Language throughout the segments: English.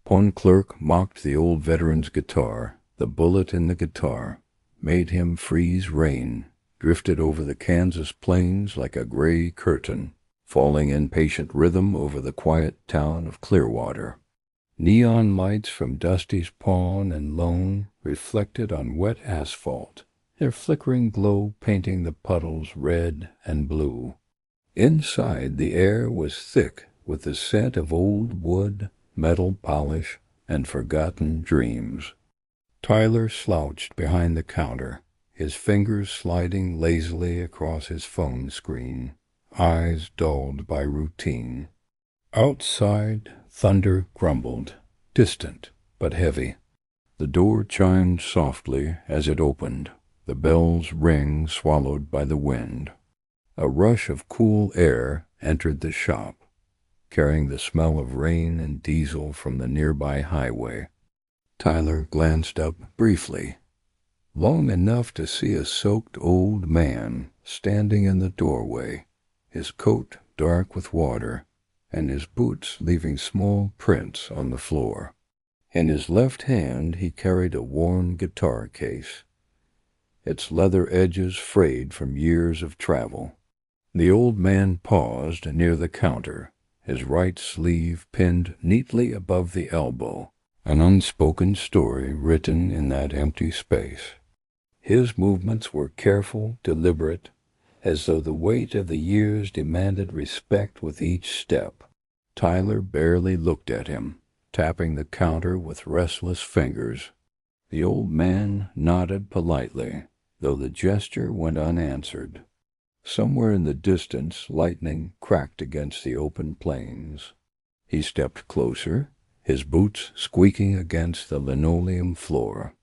One clerk mocked the old veteran's guitar. The bullet in the guitar made him freeze rain, drifted over the Kansas plains like a gray curtain, falling in patient rhythm over the quiet town of Clearwater. Neon lights from Dusty's pawn and loan reflected on wet asphalt, their flickering glow painting the puddles red and blue. Inside, the air was thick with the scent of old wood, metal polish, and forgotten dreams. Tyler slouched behind the counter, his fingers sliding lazily across his phone screen, eyes dulled by routine. Outside, thunder grumbled, distant but heavy. The door chimed softly as it opened, the bell's ring swallowed by the wind. A rush of cool air entered the shop, carrying the smell of rain and diesel from the nearby highway. Tyler glanced up briefly, long enough to see a soaked old man standing in the doorway, his coat dark with water, and his boots leaving small prints on the floor. In his left hand he carried a worn guitar case, its leather edges frayed from years of travel. The old man paused near the counter, his right sleeve pinned neatly above the elbow, an unspoken story written in that empty space. His movements were careful, deliberate, as though the weight of the years demanded respect with each step. Tyler barely looked at him, tapping the counter with restless fingers. The old man nodded politely, though the gesture went unanswered. Somewhere in the distance, lightning cracked against the open plains. He stepped closer, his boots squeaking against the linoleum floor.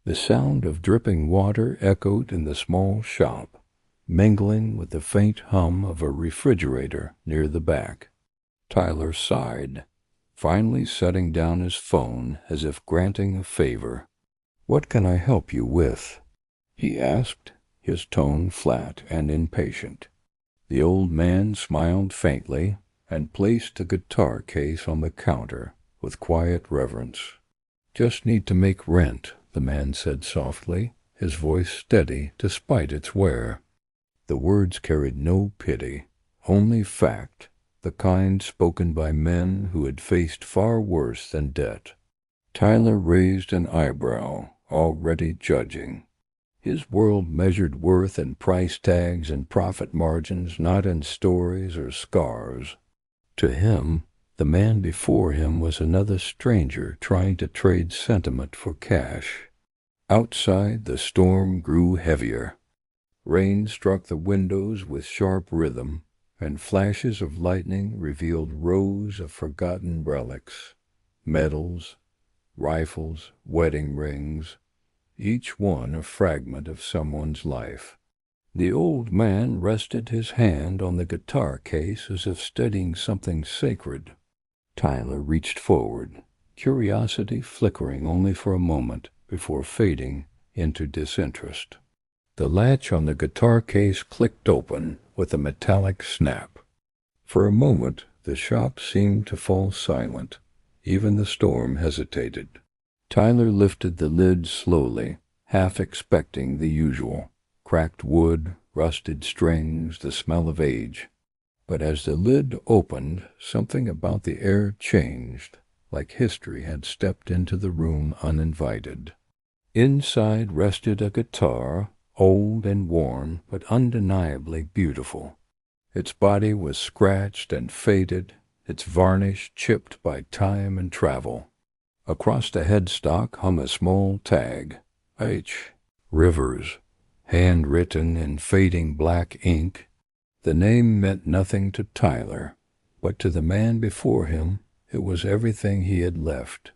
The sound of dripping water echoed in the small shop, mingling with the faint hum of a refrigerator near the back. Tyler sighed, finally setting down his phone as if granting a favor. "What can I help you with?" he asked, his tone flat and impatient. The old man smiled faintly and placed the guitar case on the counter with quiet reverence. "Just need to make rent," the man said softly, his voice steady despite its wear. The words carried no pity, only fact, the kind spoken by men who had faced far worse than debt. Tyler raised an eyebrow, already judging. His world measured worth in price tags and profit margins, not in stories or scars. To him, the man before him was another stranger trying to trade sentiment for cash. Outside, the storm grew heavier. Rain struck the windows with sharp rhythm, and flashes of lightning revealed rows of forgotten relics, medals, rifles, wedding rings, each one a fragment of someone's life. The old man rested his hand on the guitar case as if studying something sacred. Tyler reached forward, curiosity flickering only for a moment before fading into disinterest. The latch on the guitar case clicked open with a metallic snap. For a moment, the shop seemed to fall silent. Even the storm hesitated. Tyler lifted the lid slowly, half expecting the usual. Cracked wood, rusted strings, the smell of age. But as the lid opened, something about the air changed, like history had stepped into the room uninvited. Inside rested a guitar, old and worn, but undeniably beautiful. Its body was scratched and faded, its varnish chipped by time and travel. Across the headstock hung a small tag, H. Rivers, handwritten in fading black ink. The name meant nothing to Tyler, but to the man before him it was everything he had left.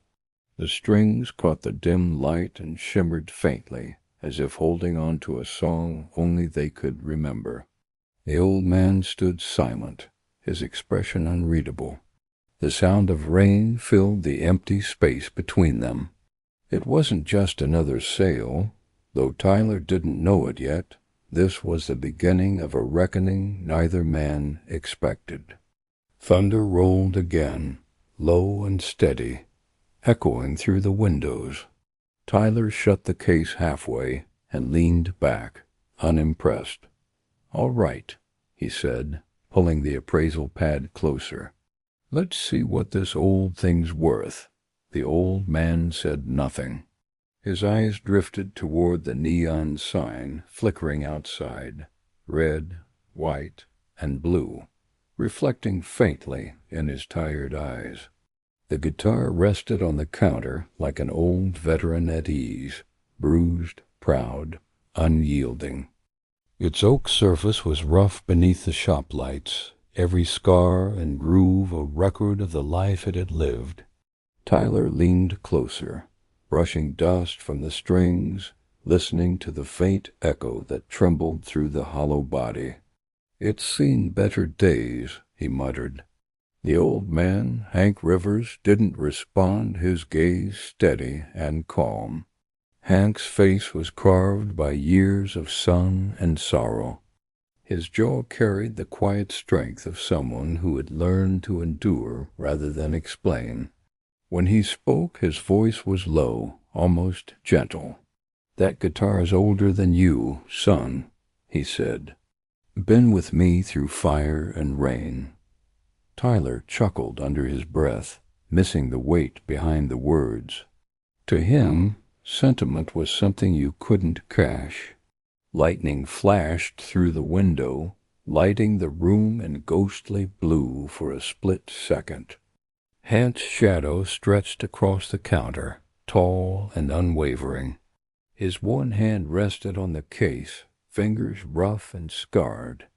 The strings caught the dim light and shimmered faintly, as if holding on to a song only they could remember. The old man stood silent, his expression unreadable. The sound of rain filled the empty space between them. It wasn't just another sale, though Tyler didn't know it yet. This was the beginning of a reckoning neither man expected. Thunder rolled again, low and steady, echoing through the windows. Tyler shut the case halfway and leaned back, unimpressed. "All right," he said, pulling the appraisal pad closer. "Let's see what this old thing's worth." The old man said nothing. His eyes drifted toward the neon sign flickering outside, red, white, and blue, reflecting faintly in his tired eyes. The guitar rested on the counter like an old veteran at ease, bruised, proud, unyielding. Its oak surface was rough beneath the shop lights, every scar and groove a record of the life it had lived. Tyler leaned closer, brushing dust from the strings, listening to the faint echo that trembled through the hollow body. "It's seen better days," he muttered. The old man, Hank Rivers, didn't respond, his gaze steady and calm. Hank's face was carved by years of sun and sorrow. His jaw carried the quiet strength of someone who had learned to endure rather than explain. When he spoke, his voice was low, almost gentle. "That guitar's older than you, son," he said. "Been with me through fire and rain." Tyler chuckled under his breath, missing the weight behind the words. To him, sentiment was something you couldn't cash. Lightning flashed through the window, lighting the room in ghostly blue for a split second. Hank's shadow stretched across the counter, tall and unwavering. His one hand rested on the case, fingers rough and scarred.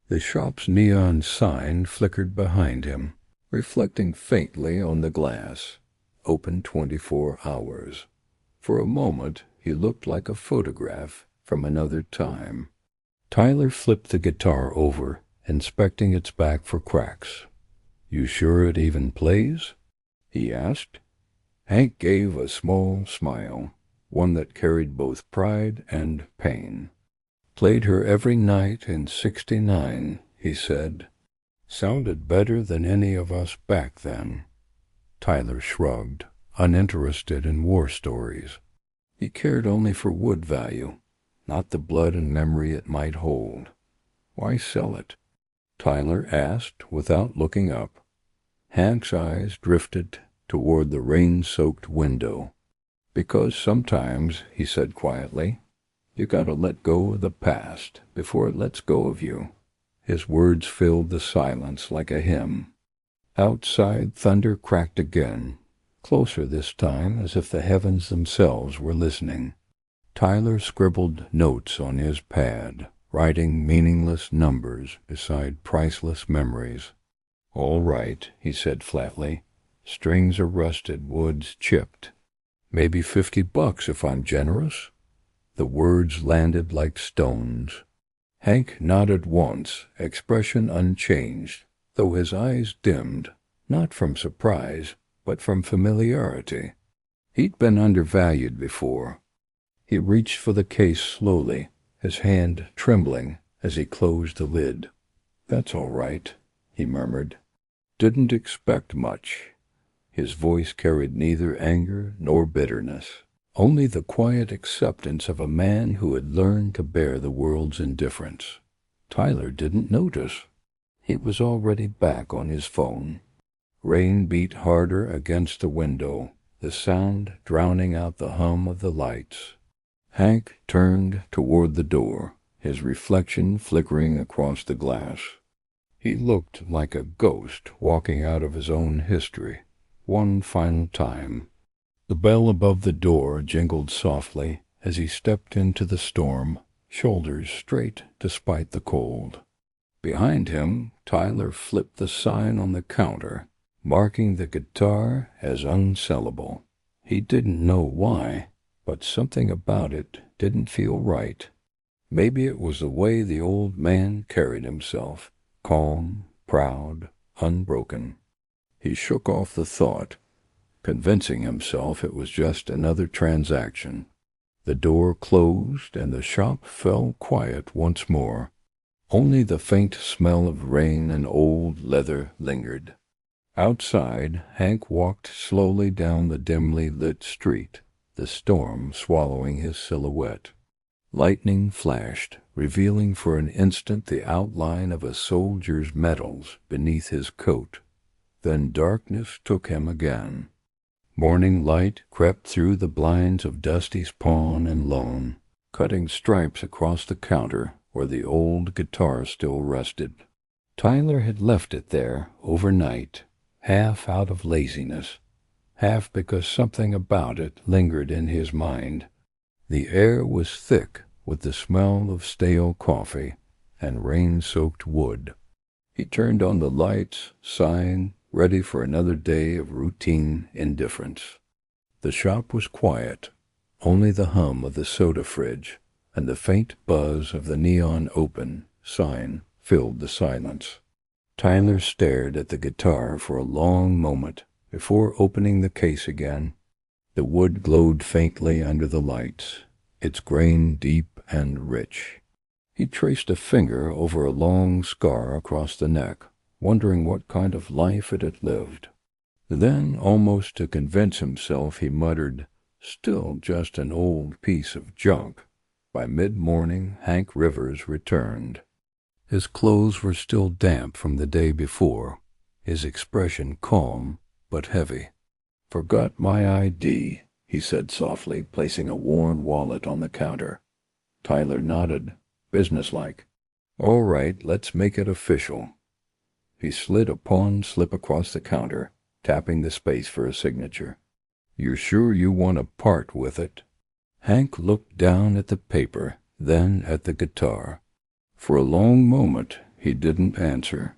The shop's neon sign flickered behind him, reflecting faintly on the glass. Open 24 hours. For a moment, he looked like a photograph from another time. Tyler flipped the guitar over, inspecting its back for cracks. "You sure it even plays?" he asked. Hank gave a small smile, one that carried both pride and pain. "Played her every night in '69, he said. "Sounded better than any of us back then." Tyler shrugged, uninterested in war stories. He cared only for wood value, not the blood and memory it might hold. "Why sell it?" Tyler asked without looking up. Hank's eyes drifted toward the rain-soaked window. "Because sometimes," he said quietly, "you gotta let go of the past before it lets go of you." His words filled the silence like a hymn. Outside, thunder cracked again, closer this time, as if the heavens themselves were listening. Tyler scribbled notes on his pad, writing meaningless numbers beside priceless memories. "All right," he said flatly. "Strings are rusted, wood's chipped. Maybe $50 if I'm generous." The words landed like stones. Hank nodded once, expression unchanged, though his eyes dimmed, not from surprise, but from familiarity. He'd been undervalued before. He reached for the case slowly, his hand trembling as he closed the lid. "That's all right," he murmured. "Didn't expect much." His voice carried neither anger nor bitterness, only the quiet acceptance of a man who had learned to bear the world's indifference. Tyler didn't notice. He was already back on his phone. Rain beat harder against the window, the sound drowning out the hum of the lights. Hank turned toward the door, his reflection flickering across the glass. He looked like a ghost walking out of his own history, one final time. The bell above the door jingled softly as he stepped into the storm, shoulders straight despite the cold. Behind him, Tyler flipped the sign on the counter, marking the guitar as unsellable. He didn't know why, but something about it didn't feel right. Maybe it was the way the old man carried himself, calm, proud, unbroken. He shook off the thought, convincing himself it was just another transaction. The door closed and the shop fell quiet once more. Only the faint smell of rain and old leather lingered. Outside, Hank walked slowly down the dimly lit street, the storm swallowing his silhouette. Lightning flashed, revealing for an instant the outline of a soldier's medals beneath his coat. Then darkness took him again. Morning light crept through the blinds of Dusty's pawn and loan, cutting stripes across the counter where the old guitar still rested. Tyler had left it there overnight, half out of laziness, half because something about it lingered in his mind. The air was thick with the smell of stale coffee and rain-soaked wood. He turned on the lights, sighing, ready for another day of routine indifference. The shop was quiet. Only the hum of the soda fridge and the faint buzz of the neon open sign filled the silence. Tyler stared at the guitar for a long moment before opening the case again. The wood glowed faintly under the lights, its grain deep and rich. He traced a finger over a long scar across the neck, wondering what kind of life it had lived. Then, almost to convince himself, he muttered, "Still just an old piece of junk." By mid-morning, Hank Rivers returned. His clothes were still damp from the day before, his expression calm but heavy. "Forgot my ID," he said softly, placing a worn wallet on the counter. Tyler nodded, businesslike. "All right, let's make it official." He slid a pawn slip across the counter, tapping the space for a signature. "You're sure you want to part with it?" Hank looked down at the paper, then at the guitar. For a long moment, he didn't answer.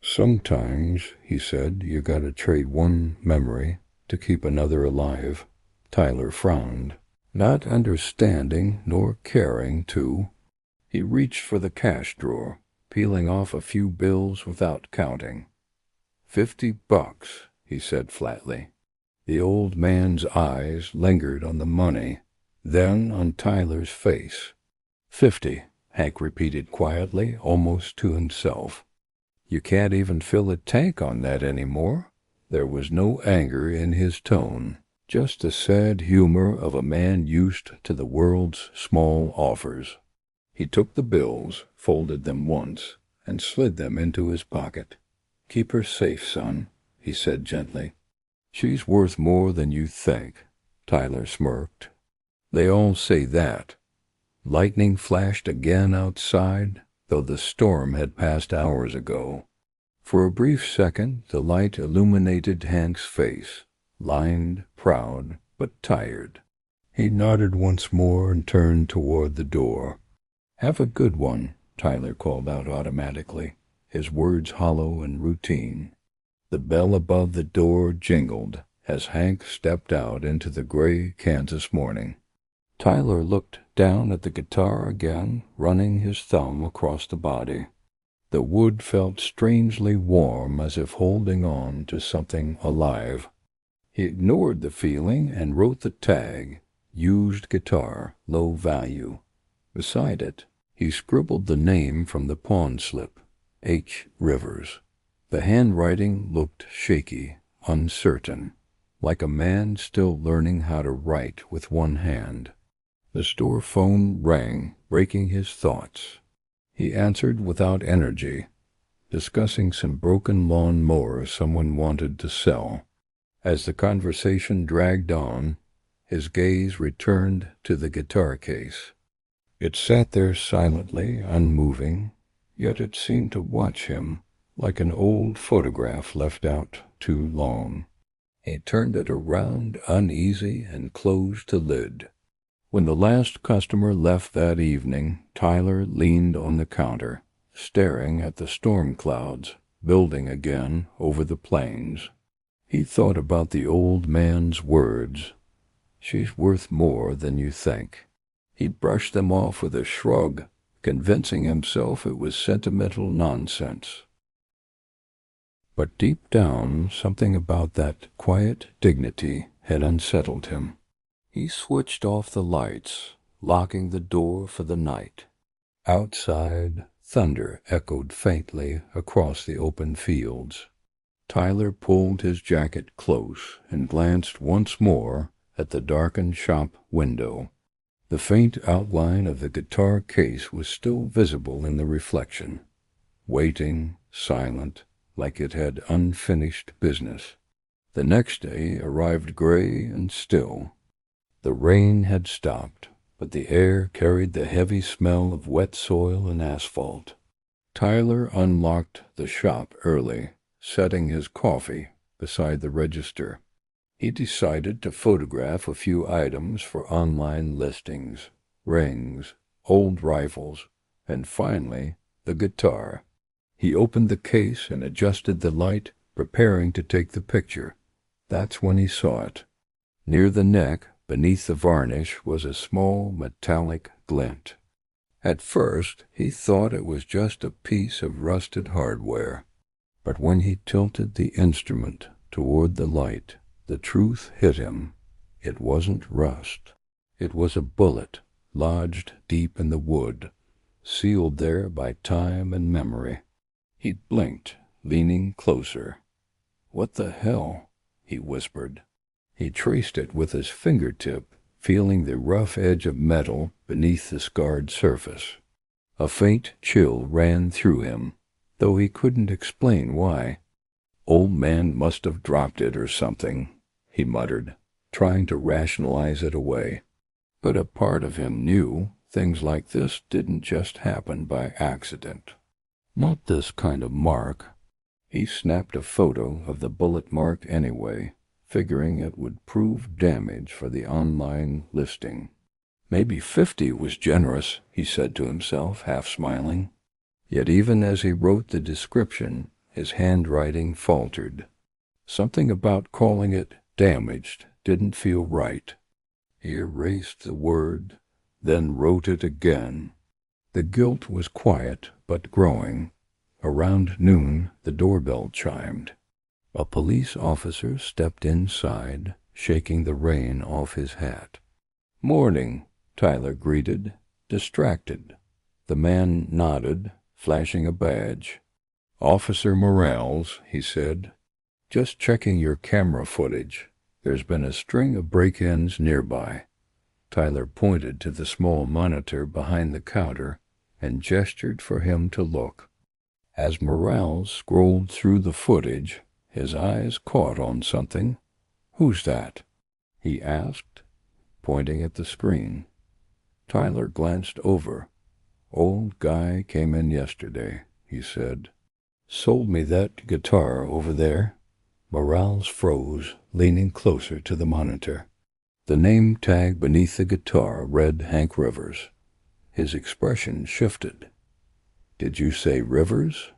"Sometimes," he said, "you gotta trade one memory to keep another alive." Tyler frowned, not understanding nor caring to. He reached for the cash drawer, peeling off a few bills without counting. $50, he said flatly. The old man's eyes lingered on the money, then on Tyler's face. 50, Hank repeated quietly, almost to himself. "You can't even fill a tank on that anymore." There was no anger in his tone, just the sad humor of a man used to the world's small offers. He took the bills, folded them once, and slid them into his pocket. "Keep her safe, son," he said gently. "She's worth more than you think," Tyler smirked. "They all say that." Lightning flashed again outside, though the storm had passed hours ago. For a brief second, the light illuminated Hank's face, lined, proud, but tired. He nodded once more and turned toward the door. "Have a good one," Tyler called out automatically, his words hollow and routine. The bell above the door jingled as Hank stepped out into the gray Kansas morning. Tyler looked down at the guitar again, running his thumb across the body. The wood felt strangely warm, as if holding on to something alive. He ignored the feeling and wrote the tag, "Used guitar, low value." Beside it, he scribbled the name from the pawn slip, H. Rivers. The handwriting looked shaky, uncertain, like a man still learning how to write with one hand. The store phone rang, breaking his thoughts. He answered without energy, discussing some broken lawn mower someone wanted to sell. As the conversation dragged on, his gaze returned to the guitar case. It sat there silently, unmoving, yet it seemed to watch him like an old photograph left out too long. He turned it around, uneasy, and closed the lid. When the last customer left that evening, Tyler leaned on the counter, staring at the storm clouds building again over the plains. He thought about the old man's words, "She's worth more than you think." He brushed them off with a shrug, convincing himself it was sentimental nonsense. But deep down, something about that quiet dignity had unsettled him. He switched off the lights, locking the door for the night. Outside, thunder echoed faintly across the open fields. Tyler pulled his jacket close and glanced once more at the darkened shop window. The faint outline of the guitar case was still visible in the reflection, waiting, silent, like it had unfinished business. The next day arrived gray and still. The rain had stopped, but the air carried the heavy smell of wet soil and asphalt. Tyler unlocked the shop early, setting his coffee beside the register. He decided to photograph a few items for online listings, rings, old rifles, and finally, the guitar. He opened the case and adjusted the light, preparing to take the picture. That's when he saw it. Near the neck, beneath the varnish, was a small metallic glint. At first, he thought it was just a piece of rusted hardware. But when he tilted the instrument toward the light, the truth hit him. It wasn't rust. It was a bullet lodged deep in the wood, sealed there by time and memory. He blinked, leaning closer. "What the hell?" he whispered. He traced it with his fingertip, feeling the rough edge of metal beneath the scarred surface. A faint chill ran through him, though he couldn't explain why. "Old man must have dropped it or something," he muttered, trying to rationalize it away. But a part of him knew things like this didn't just happen by accident. Not this kind of mark. He snapped a photo of the bullet mark anyway, figuring it would prove damage for the online listing. Maybe 50 was generous, he said to himself, half smiling. Yet even as he wrote the description, his handwriting faltered. Something about calling it damaged didn't feel right. He erased the word, then wrote it again. The guilt was quiet, but growing. Around noon, the doorbell chimed. A police officer stepped inside, shaking the rain off his hat. "Morning," Tyler greeted, distracted. The man nodded, flashing a badge. "Officer Morales," he said. "Just checking your camera footage. There's been a string of break-ins nearby." Tyler pointed to the small monitor behind the counter and gestured for him to look. As Morales scrolled through the footage, his eyes caught on something. "Who's that?" he asked, pointing at the screen. Tyler glanced over. "Old guy came in yesterday," he said. "Sold me that guitar over there." Morales froze, leaning closer to the monitor. The name tag beneath the guitar read Hank Rivers. His expression shifted. "Did you say Rivers?"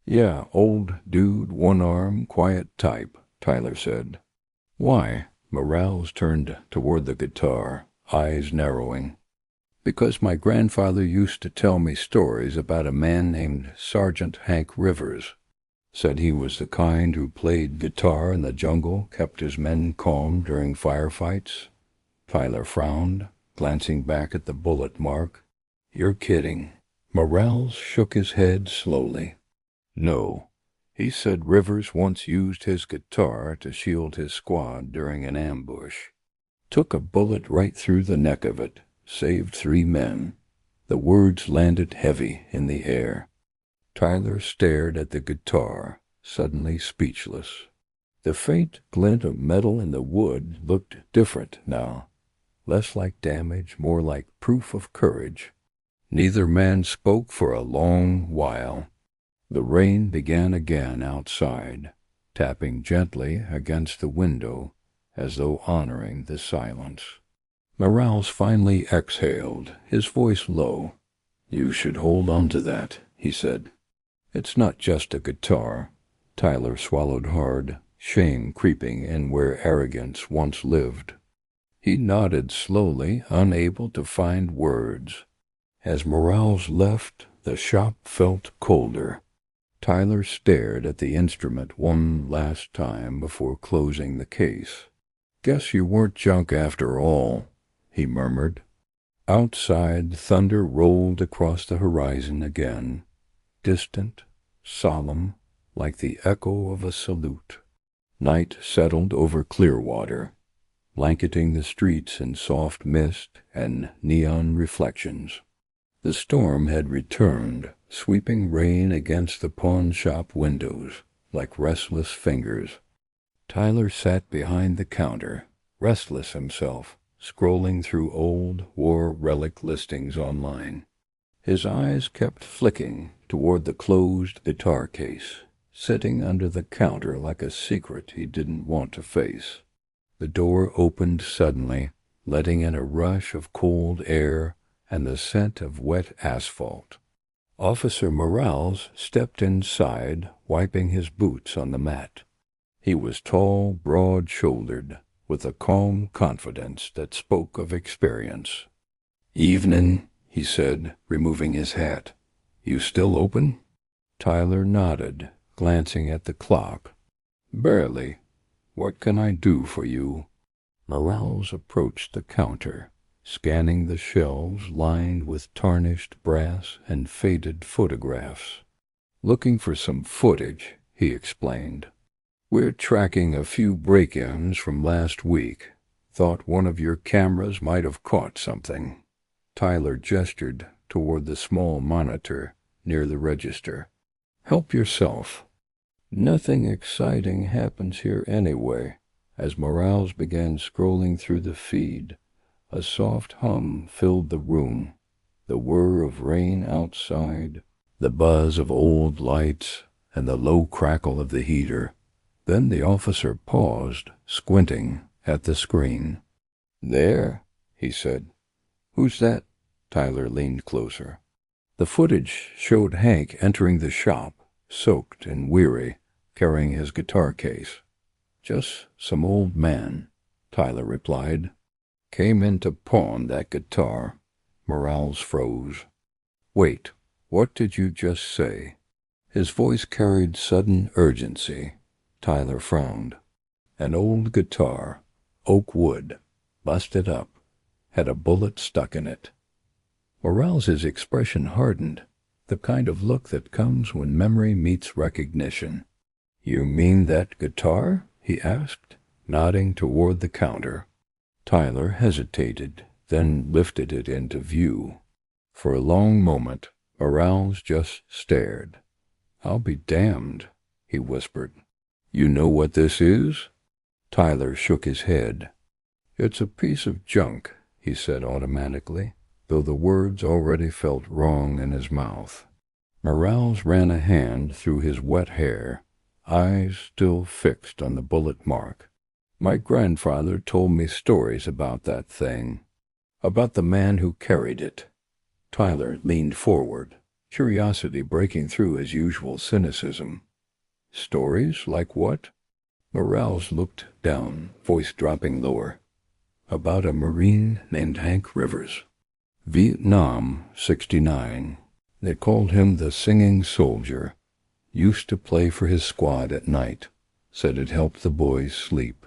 "Yeah, old dude, one arm, quiet type," Tyler said. "Why?" Morales turned toward the guitar, eyes narrowing. "Because my grandfather used to tell me stories about a man named Sergeant Hank Rivers. Said he was the kind who played guitar in the jungle, kept his men calm during firefights." Tyler frowned, glancing back at the bullet mark. "You're kidding." Morales shook his head slowly. "No. He said Rivers once used his guitar to shield his squad during an ambush. Took a bullet right through the neck of it, saved 3 men. The words landed heavy in the air. Tyler stared at the guitar, suddenly speechless. The faint glint of metal in the wood looked different now, less like damage, more like proof of courage. Neither man spoke for a long while. The rain began again outside, tapping gently against the window as though honoring the silence. Morales finally exhaled, his voice low. "You should hold on to that," he said. "It's not just a guitar." Tyler swallowed hard, shame creeping in where arrogance once lived. He nodded slowly, unable to find words. As Morales left, the shop felt colder. Tyler stared at the instrument one last time before closing the case. "Guess you weren't junk after all," he murmured. Outside, thunder rolled across the horizon again, distant, solemn, like the echo of a salute. Night settled over Clearwater, blanketing the streets in soft mist and neon reflections. The storm had returned, sweeping rain against the pawn shop windows like restless fingers. Tyler sat behind the counter, restless himself, scrolling through old war relic listings online. His eyes kept flicking toward the closed guitar case, sitting under the counter like a secret he didn't want to face. The door opened suddenly, letting in a rush of cold air and the scent of wet asphalt. Officer Morales stepped inside, wiping his boots on the mat. He was tall, broad-shouldered, with a calm confidence that spoke of experience. "Evening," he said, removing his hat. "You still open?" Tyler nodded, glancing at the clock. "Barely. What can I do for you?" Morales approached the counter, scanning the shelves lined with tarnished brass and faded photographs. "Looking for some footage," he explained. "We're tracking a few break-ins from last week. Thought one of your cameras might have caught something." Tyler gestured toward the small monitor near the register. "Help yourself." Nothing exciting happens here anyway. As Morales began scrolling through the feed, a soft hum filled the room. The whir of rain outside, the buzz of old lights, and the low crackle of the heater. Then the officer paused, squinting at the screen. "There," he said. "Who's that?" Tyler leaned closer. The footage showed Hank entering the shop, soaked and weary, carrying his guitar case. "Just some old man," Tyler replied. "Came in to pawn that guitar." Morales froze. "Wait, what did you just say?" His voice carried sudden urgency. Tyler frowned. "An old guitar, oak wood, busted up, had a bullet stuck in it." Morales's expression hardened, the kind of look that comes when memory meets recognition. "You mean that guitar?" he asked, nodding toward the counter. Tyler hesitated, then lifted it into view. For a long moment, Morales just stared. "I'll be damned," he whispered. "You know what this is?" Tyler shook his head. "It's a piece of junk," he said automatically, though the words already felt wrong in his mouth. Morales ran a hand through his wet hair, eyes still fixed on the bullet mark. "My grandfather told me stories about that thing, about the man who carried it." Tyler leaned forward, curiosity breaking through his usual cynicism. "Stories like what?" Morales looked down, voice dropping lower. "About a Marine named Hank Rivers. Vietnam, 69. They called him the Singing Soldier. Used to play for his squad at night. Said it helped the boys sleep."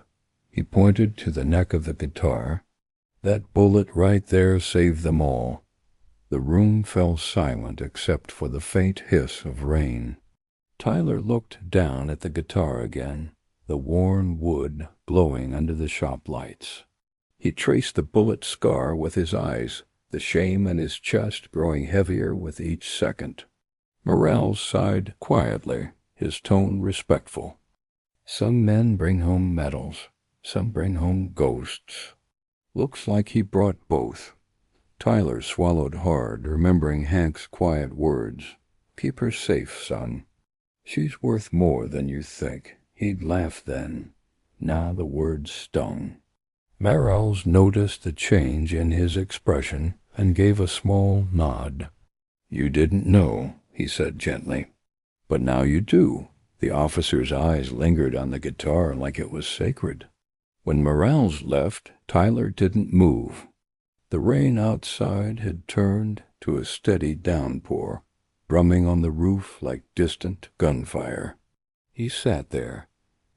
He pointed to the neck of the guitar. "That bullet right there saved them all." The room fell silent except for the faint hiss of rain. Tyler looked down at the guitar again, the worn wood glowing under the shop lights. He traced the bullet scar with his eyes, the shame in his chest growing heavier with each second. Morales sighed quietly, his tone respectful. "Some men bring home medals, some bring home ghosts. Looks like he brought both." Tyler swallowed hard, remembering Hank's quiet words. "Keep her safe, son. She's worth more than you think." He'd laughed then. Now the words stung. Morales noticed the change in his expression and gave a small nod. "You didn't know," he said gently. "But now you do." The officer's eyes lingered on the guitar like it was sacred. When Morales left, Tyler didn't move. The rain outside had turned to a steady downpour, drumming on the roof like distant gunfire. He sat there,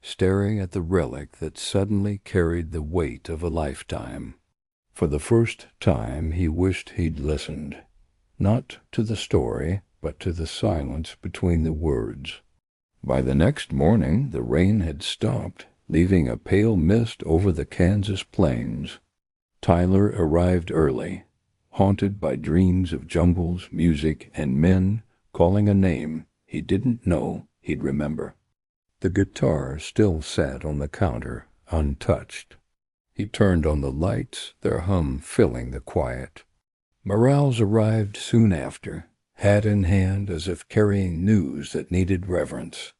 staring at the relic that suddenly carried the weight of a lifetime. For the first time he wished he'd listened, not to the story, but to the silence between the words. By the next morning, the rain had stopped, leaving a pale mist over the Kansas plains. Tyler arrived early, haunted by dreams of jungles, music, and men calling a name he didn't know he'd remember. The guitar still sat on the counter, untouched. He turned on the lights, their hum filling the quiet. Morales arrived soon after, hat in hand as if carrying news that needed reverence.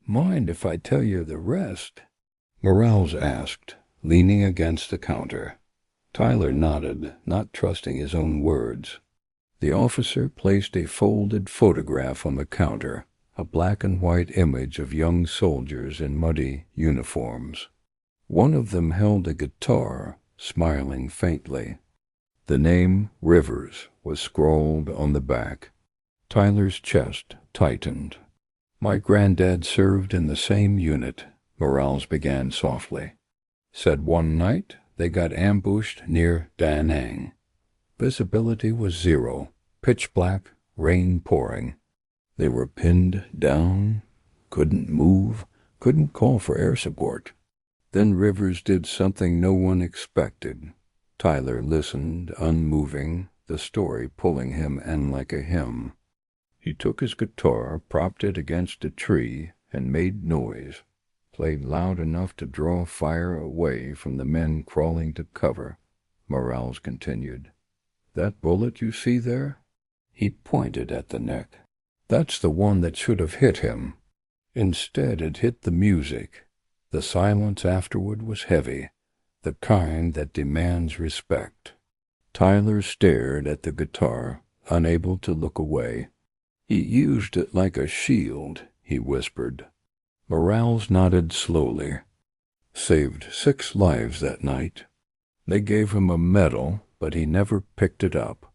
"Mind if I tell you the rest?" Morales asked, leaning against the counter. Tyler nodded, not trusting his own words. The officer placed a folded photograph on the counter, a black and white image of young soldiers in muddy uniforms. One of them held a guitar, smiling faintly. The name Rivers was scrawled on the back. Tyler's chest tightened. "My granddad served in the same unit," Morales began softly. "Said one night they got ambushed near Da Nang. Visibility was zero, pitch black, rain pouring. They were pinned down, couldn't move, couldn't call for air support. Then Rivers did something no one expected." Tyler listened, unmoving, the story pulling him in like a hymn. "He took his guitar, propped it against a tree, and made noise. Played loud enough to draw fire away from the men crawling to cover," Morales continued. "That bullet you see there?" He pointed at the neck. "That's the one that should have hit him. Instead, it hit the music. The silence afterward was heavy, the kind that demands respect." Tyler stared at the guitar, unable to look away. "He used it like a shield," he whispered. Morales nodded slowly. "Saved 6 lives that night. They gave him a medal, but he never picked it up.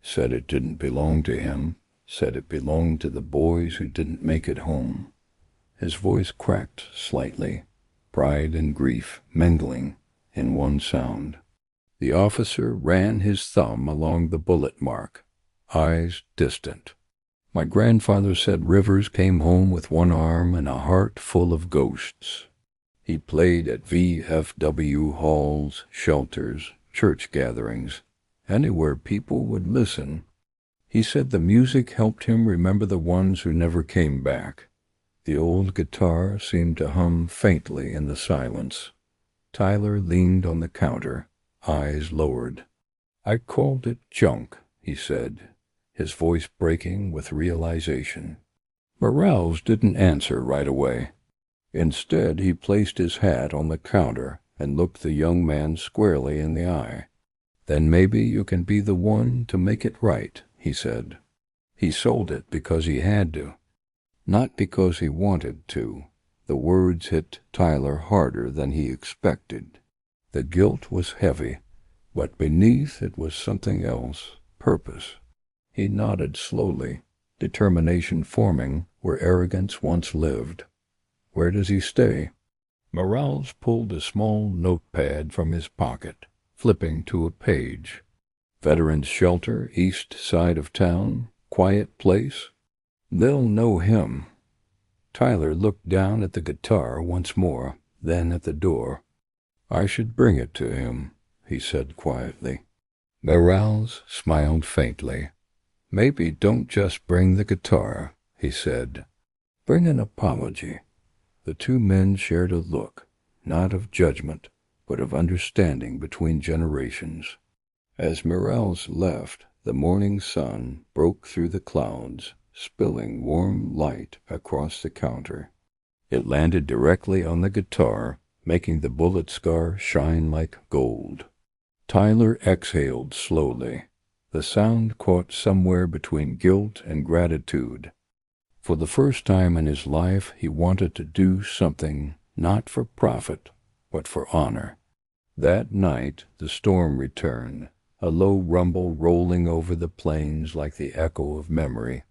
Said it didn't belong to him. Said it belonged to the boys who didn't make it home." His voice cracked slightly, pride and grief mingling in one sound. The officer ran his thumb along the bullet mark, eyes distant. "My grandfather said Rivers came home with one arm and a heart full of ghosts. He played at VFW halls, shelters, church gatherings, anywhere people would listen. He said the music helped him remember the ones who never came back." The old guitar seemed to hum faintly in the silence. Tyler leaned on the counter, eyes lowered. "I called it junk," he said, his voice breaking with realization. Morales didn't answer right away. Instead, he placed his hat on the counter and looked the young man squarely in the eye. "Then maybe you can be the one to make it right," he said. He sold it because he had to, not because he wanted to. The words hit Tyler harder than he expected. The guilt was heavy, but beneath it was something else, purpose. He nodded slowly, determination forming where arrogance once lived. "Where does he stay?" Morales pulled a small notepad from his pocket, flipping to a page. "Veterans Shelter, east side of town, quiet place. They'll know him." Tyler looked down at the guitar once more, then at the door. "I should bring it to him," he said quietly. Morales smiled faintly. "Maybe don't just bring the guitar," he said. "Bring an apology." The two men shared a look, not of judgment, but of understanding between generations. As Morales left, the morning sun broke through the clouds, spilling warm light across the counter. It landed directly on the guitar, making the bullet scar shine like gold. Tyler exhaled slowly. The sound caught somewhere between guilt and gratitude. For the first time in his life, he wanted to do something not for profit, but for honor. That night, the storm returned, a low rumble rolling over the plains like the echo of memory.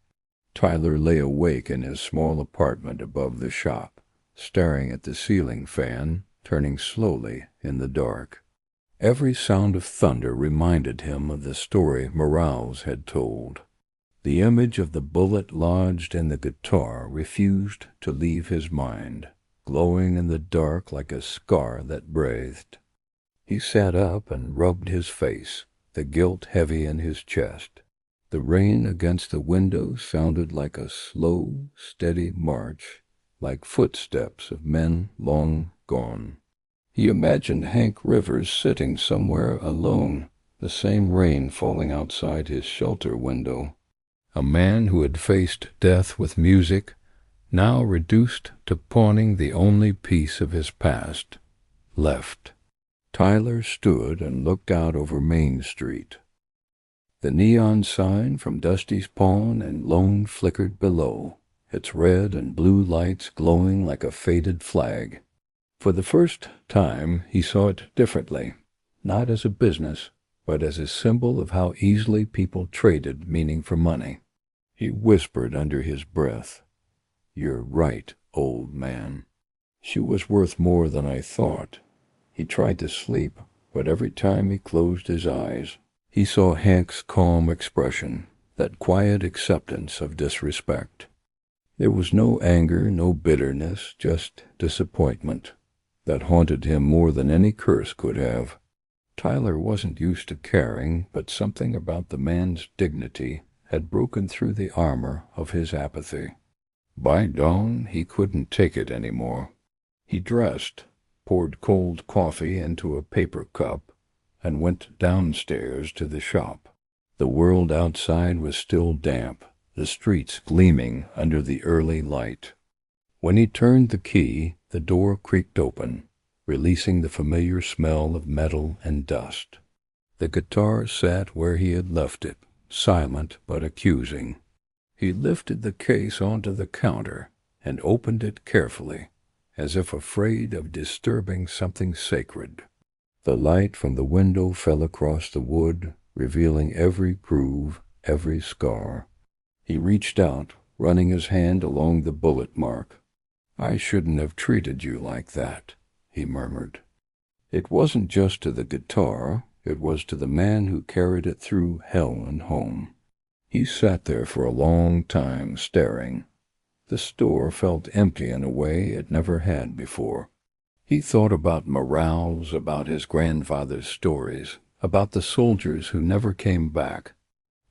Tyler lay awake in his small apartment above the shop, staring at the ceiling fan, turning slowly in the dark. Every sound of thunder reminded him of the story Morales had told. The image of the bullet lodged in the guitar refused to leave his mind, glowing in the dark like a scar that breathed. He sat up and rubbed his face, the guilt heavy in his chest. The rain against the window sounded like a slow, steady march, like footsteps of men long gone. He imagined Hank Rivers sitting somewhere alone, the same rain falling outside his shelter window. A man who had faced death with music, now reduced to pawning the only piece of his past left. Tyler stood and looked out over Main Street. The neon sign from Dusty's Pawn and Lone flickered below, its red and blue lights glowing like a faded flag. For the first time he saw it differently, not as a business, but as a symbol of how easily people traded meaning for money. He whispered under his breath, "You're right, old man. She was worth more than I thought." He tried to sleep, but every time he closed his eyes, he saw Hank's calm expression, that quiet acceptance of disrespect. There was no anger, no bitterness, just disappointment, that haunted him more than any curse could have. Tyler wasn't used to caring, but something about the man's dignity had broken through the armor of his apathy. By dawn, he couldn't take it any more. He dressed, poured cold coffee into a paper cup, and went downstairs to the shop. The world outside was still damp, the streets gleaming under the early light. When he turned the key, the door creaked open, releasing the familiar smell of metal and dust. The guitar sat where he had left it, silent but accusing. He lifted the case onto the counter and opened it carefully, as if afraid of disturbing something sacred. The light from the window fell across the wood, revealing every groove, every scar. He reached out, running his hand along the bullet mark. "I shouldn't have treated you like that," he murmured. It wasn't just to the guitar, it was to the man who carried it through hell and home. He sat there for a long time, staring. The store felt empty in a way it never had before. He thought about morals, about his grandfather's stories, about the soldiers who never came back.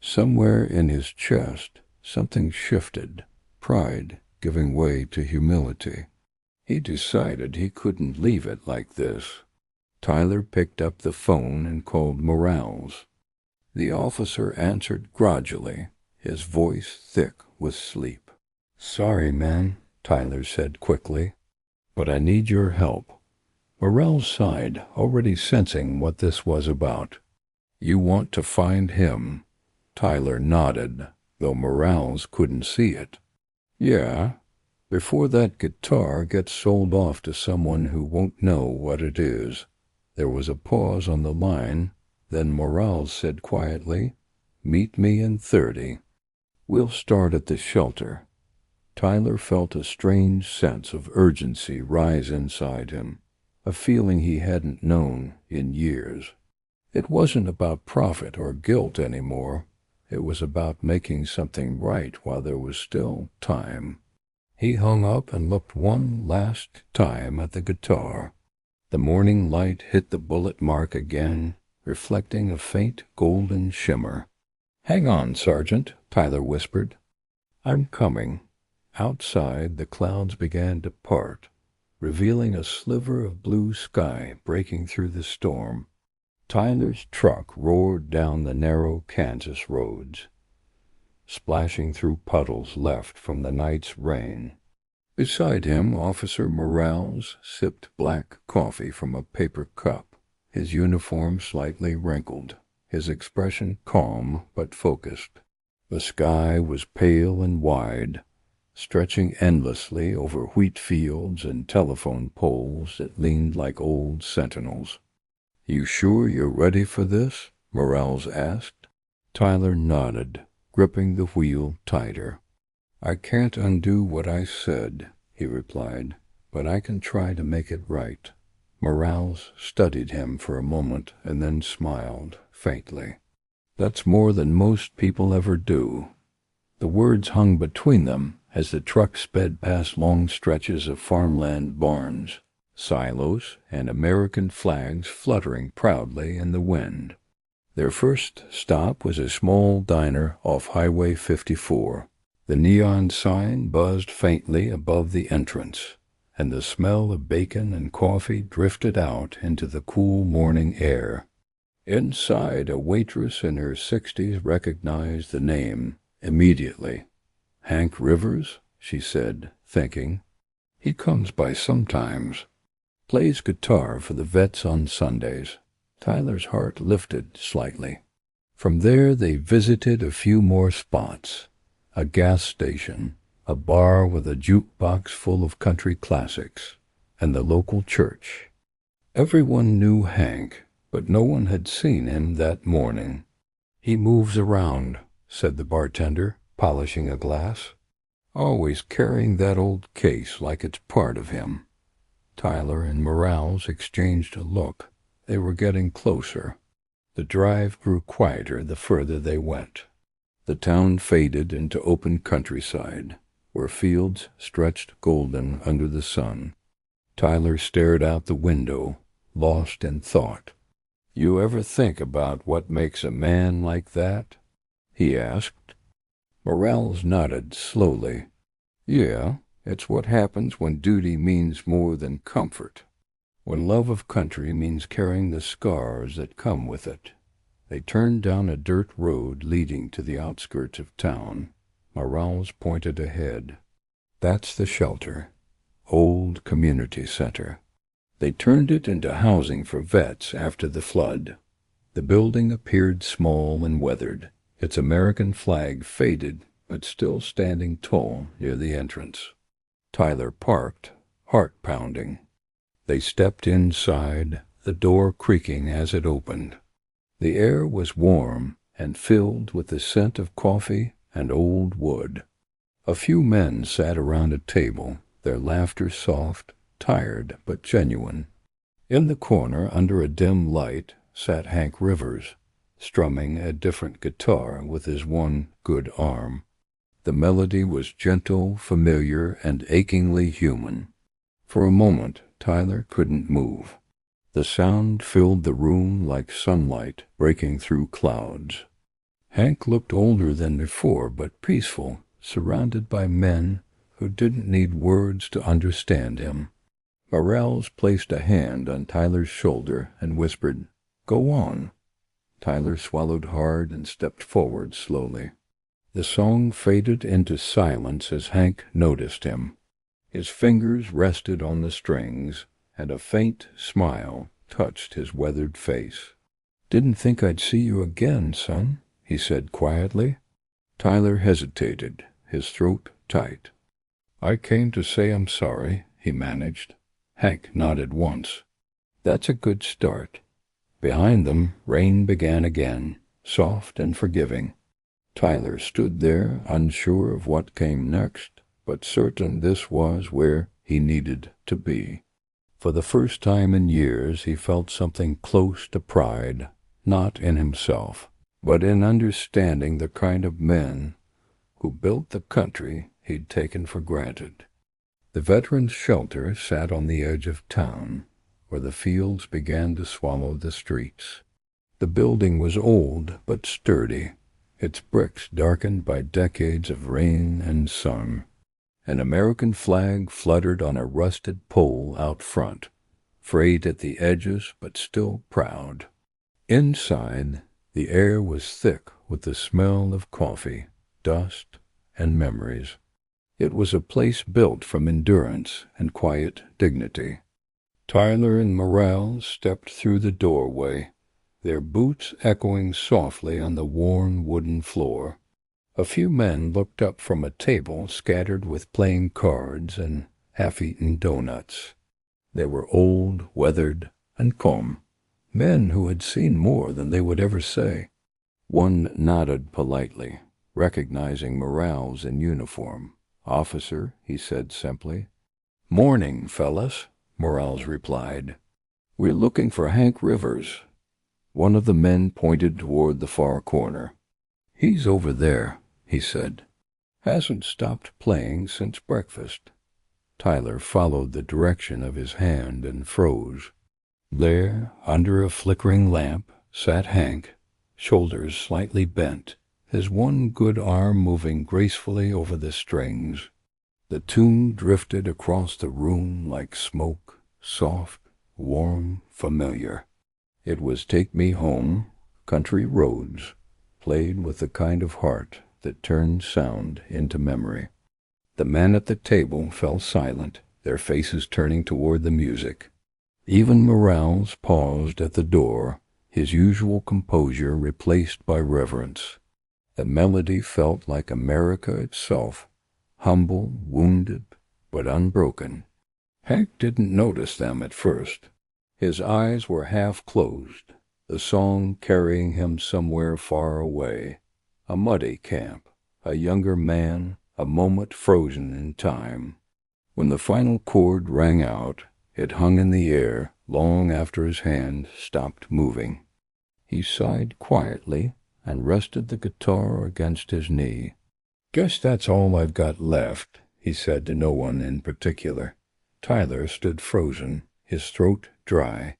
Somewhere in his chest, something shifted, pride giving way to humility. He decided he couldn't leave it like this. Tyler picked up the phone and called Morales. The officer answered grudgingly, his voice thick with sleep. "Sorry, man," Tyler said quickly, "but I need your help." Morales sighed, already sensing what this was about. "You want to find him?" Tyler nodded, though Morales couldn't see it. "Yeah, before that guitar gets sold off to someone who won't know what it is." There was a pause on the line, then Morales said quietly, "Meet me in 30. We'll start at the shelter." Tyler felt a strange sense of urgency rise inside him, a feeling he hadn't known in years. It wasn't about profit or guilt anymore. It was about making something right while there was still time. He hung up and looked one last time at the guitar. The morning light hit the bullet mark again, reflecting a faint golden shimmer. "Hang on, Sergeant," Tyler whispered. "I'm coming." Outside, the clouds began to part, revealing a sliver of blue sky breaking through the storm. Tyler's truck roared down the narrow Kansas roads, splashing through puddles left from the night's rain. Beside him, Officer Morales sipped black coffee from a paper cup, his uniform slightly wrinkled, his expression calm but focused. The sky was pale and wide, stretching endlessly over wheat fields and telephone poles that leaned like old sentinels. "You sure you're ready for this?" Morales asked. Tyler nodded, gripping the wheel tighter. "I can't undo what I said," he replied, "but I can try to make it right." Morales studied him for a moment and then smiled faintly. "That's more than most people ever do." The words hung between them as the truck sped past long stretches of farmland barns, silos, and American flags fluttering proudly in the wind. Their first stop was a small diner off Highway 54. The neon sign buzzed faintly above the entrance, and the smell of bacon and coffee drifted out into the cool morning air. Inside, a waitress in her 60s recognized the name immediately. "Hank Rivers," she said, thinking. "He comes by sometimes. Plays guitar for the vets on Sundays." Tyler's heart lifted slightly. From there they visited a few more spots: a gas station, a bar with a jukebox full of country classics, and the local church. Everyone knew Hank, but no one had seen him that morning. "He moves around," said the bartender, polishing a glass. "Always carrying that old case like it's part of him." Tyler and Morales exchanged a look. They were getting closer. The drive grew quieter the further they went. The town faded into open countryside, where fields stretched golden under the sun. Tyler stared out the window, lost in thought. "You ever think about what makes a man like that?" he asked. Morales nodded slowly. "Yeah, it's what happens when duty means more than comfort. When love of country means carrying the scars that come with it." They turned down a dirt road leading to the outskirts of town. Morales pointed ahead. "That's the shelter. Old community center. They turned it into housing for vets after the flood." The building appeared small and weathered, its American flag faded but still standing tall near the entrance. Tyler parked, heart pounding. They stepped inside, the door creaking as it opened. The air was warm and filled with the scent of coffee and old wood. A few men sat around a table, their laughter soft, tired but genuine. In the corner, under a dim light, sat Hank Rivers, strumming a different guitar with his one good arm. The melody was gentle, familiar, and achingly human. For a moment, Tyler couldn't move. The sound filled the room like sunlight breaking through clouds. Hank looked older than before, but peaceful, surrounded by men who didn't need words to understand him. Morales placed a hand on Tyler's shoulder and whispered, "Go on." Tyler swallowed hard and stepped forward slowly. The song faded into silence as Hank noticed him. His fingers rested on the strings, and a faint smile touched his weathered face. "Didn't think I'd see you again, son," he said quietly. Tyler hesitated, his throat tight. "I came to say I'm sorry," he managed. Hank nodded once. "That's a good start." Behind them, rain began again, soft and forgiving. Tyler stood there, unsure of what came next, but certain this was where he needed to be. For the first time in years he felt something close to pride, not in himself, but in understanding the kind of men who built the country he'd taken for granted. The veterans' shelter sat on the edge of town, where the fields began to swallow the streets. The building was old but sturdy, its bricks darkened by decades of rain and sun. An American flag fluttered on a rusted pole out front, frayed at the edges but still proud. Inside, the air was thick with the smell of coffee, dust, and memories. It was a place built from endurance and quiet dignity. Tyler and Morales stepped through the doorway, their boots echoing softly on the worn wooden floor. A few men looked up from a table scattered with playing cards and half-eaten doughnuts. They were old, weathered, and calm, men who had seen more than they would ever say. One nodded politely, recognizing Morales in uniform. "Officer," he said simply. "Morning, fellas," Morales replied. "We're looking for Hank Rivers." One of the men pointed toward the far corner. "He's over there," he said. Hasn't stopped playing since breakfast." Tyler followed the direction of his hand and froze. There, under a flickering lamp, sat Hank, shoulders slightly bent, his one good arm moving gracefully over the strings. The tune drifted across the room like smoke, soft, warm, familiar. It was "Take Me Home, Country Roads," played with the kind of heart that turns sound into memory. The men at the table fell silent, their faces turning toward the music. Even Morales paused at the door, his usual composure replaced by reverence. The melody felt like America itself, humble, wounded, but unbroken. Hank didn't notice them at first. His eyes were half closed, the song carrying him somewhere far away. A muddy camp, a younger man, a moment frozen in time. When the final chord rang out, it hung in the air long after his hand stopped moving. He sighed quietly and rested the guitar against his knee. "Guess that's all I've got left," he said to no one in particular. Tyler stood frozen, his throat dry.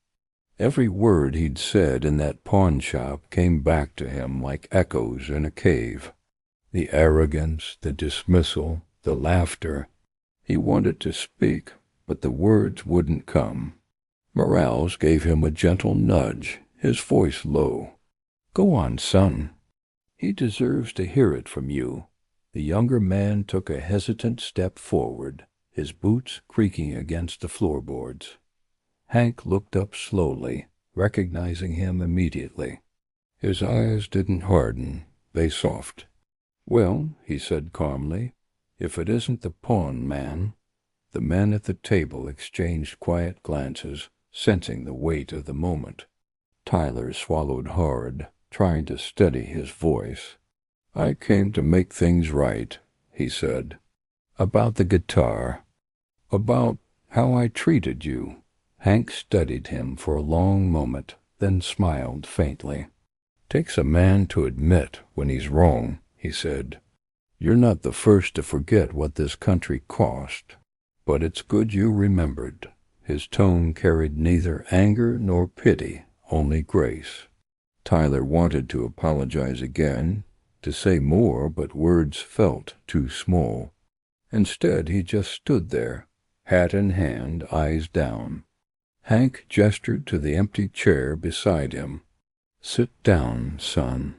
Every word he'd said in that pawn shop came back to him like echoes in a cave. The arrogance, the dismissal, the laughter. He wanted to speak, but the words wouldn't come. Morales gave him a gentle nudge, his voice low. "Go on, son. He deserves to hear it from you." The younger man took a hesitant step forward, his boots creaking against the floorboards. Hank looked up slowly, recognizing him immediately. His eyes didn't harden, they softened. "Well," he said calmly, "if it isn't the pawn man." The men at the table exchanged quiet glances, sensing the weight of the moment. Tyler swallowed hard, trying to steady his voice. "I came to make things right," he said. "About the guitar. About how I treated you." Hank studied him for a long moment, then smiled faintly. "Takes a man to admit when he's wrong," he said. "You're not the first to forget what this country cost, but it's good you remembered." His tone carried neither anger nor pity, only grace. Tyler wanted to apologize again, to say more, but words felt too small. Instead, he just stood there, hat in hand, eyes down. Hank gestured to the empty chair beside him. "Sit down, son.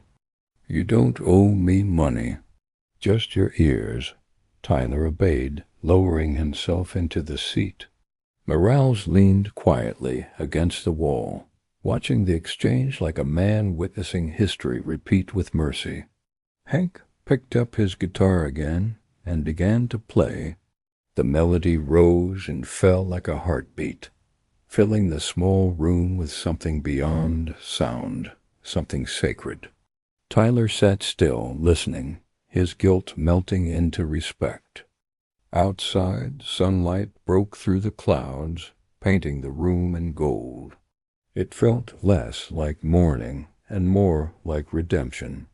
You don't owe me money. Just your ears." Tyler obeyed, lowering himself into the seat. Morales leaned quietly against the wall, watching the exchange like a man witnessing history repeat with mercy. Hank picked up his guitar again and began to play. The melody rose and fell like a heartbeat, filling the small room with something beyond sound, something sacred. Tyler sat still, listening, his guilt melting into respect. Outside, sunlight broke through the clouds, painting the room in gold. It felt less like mourning and more like redemption.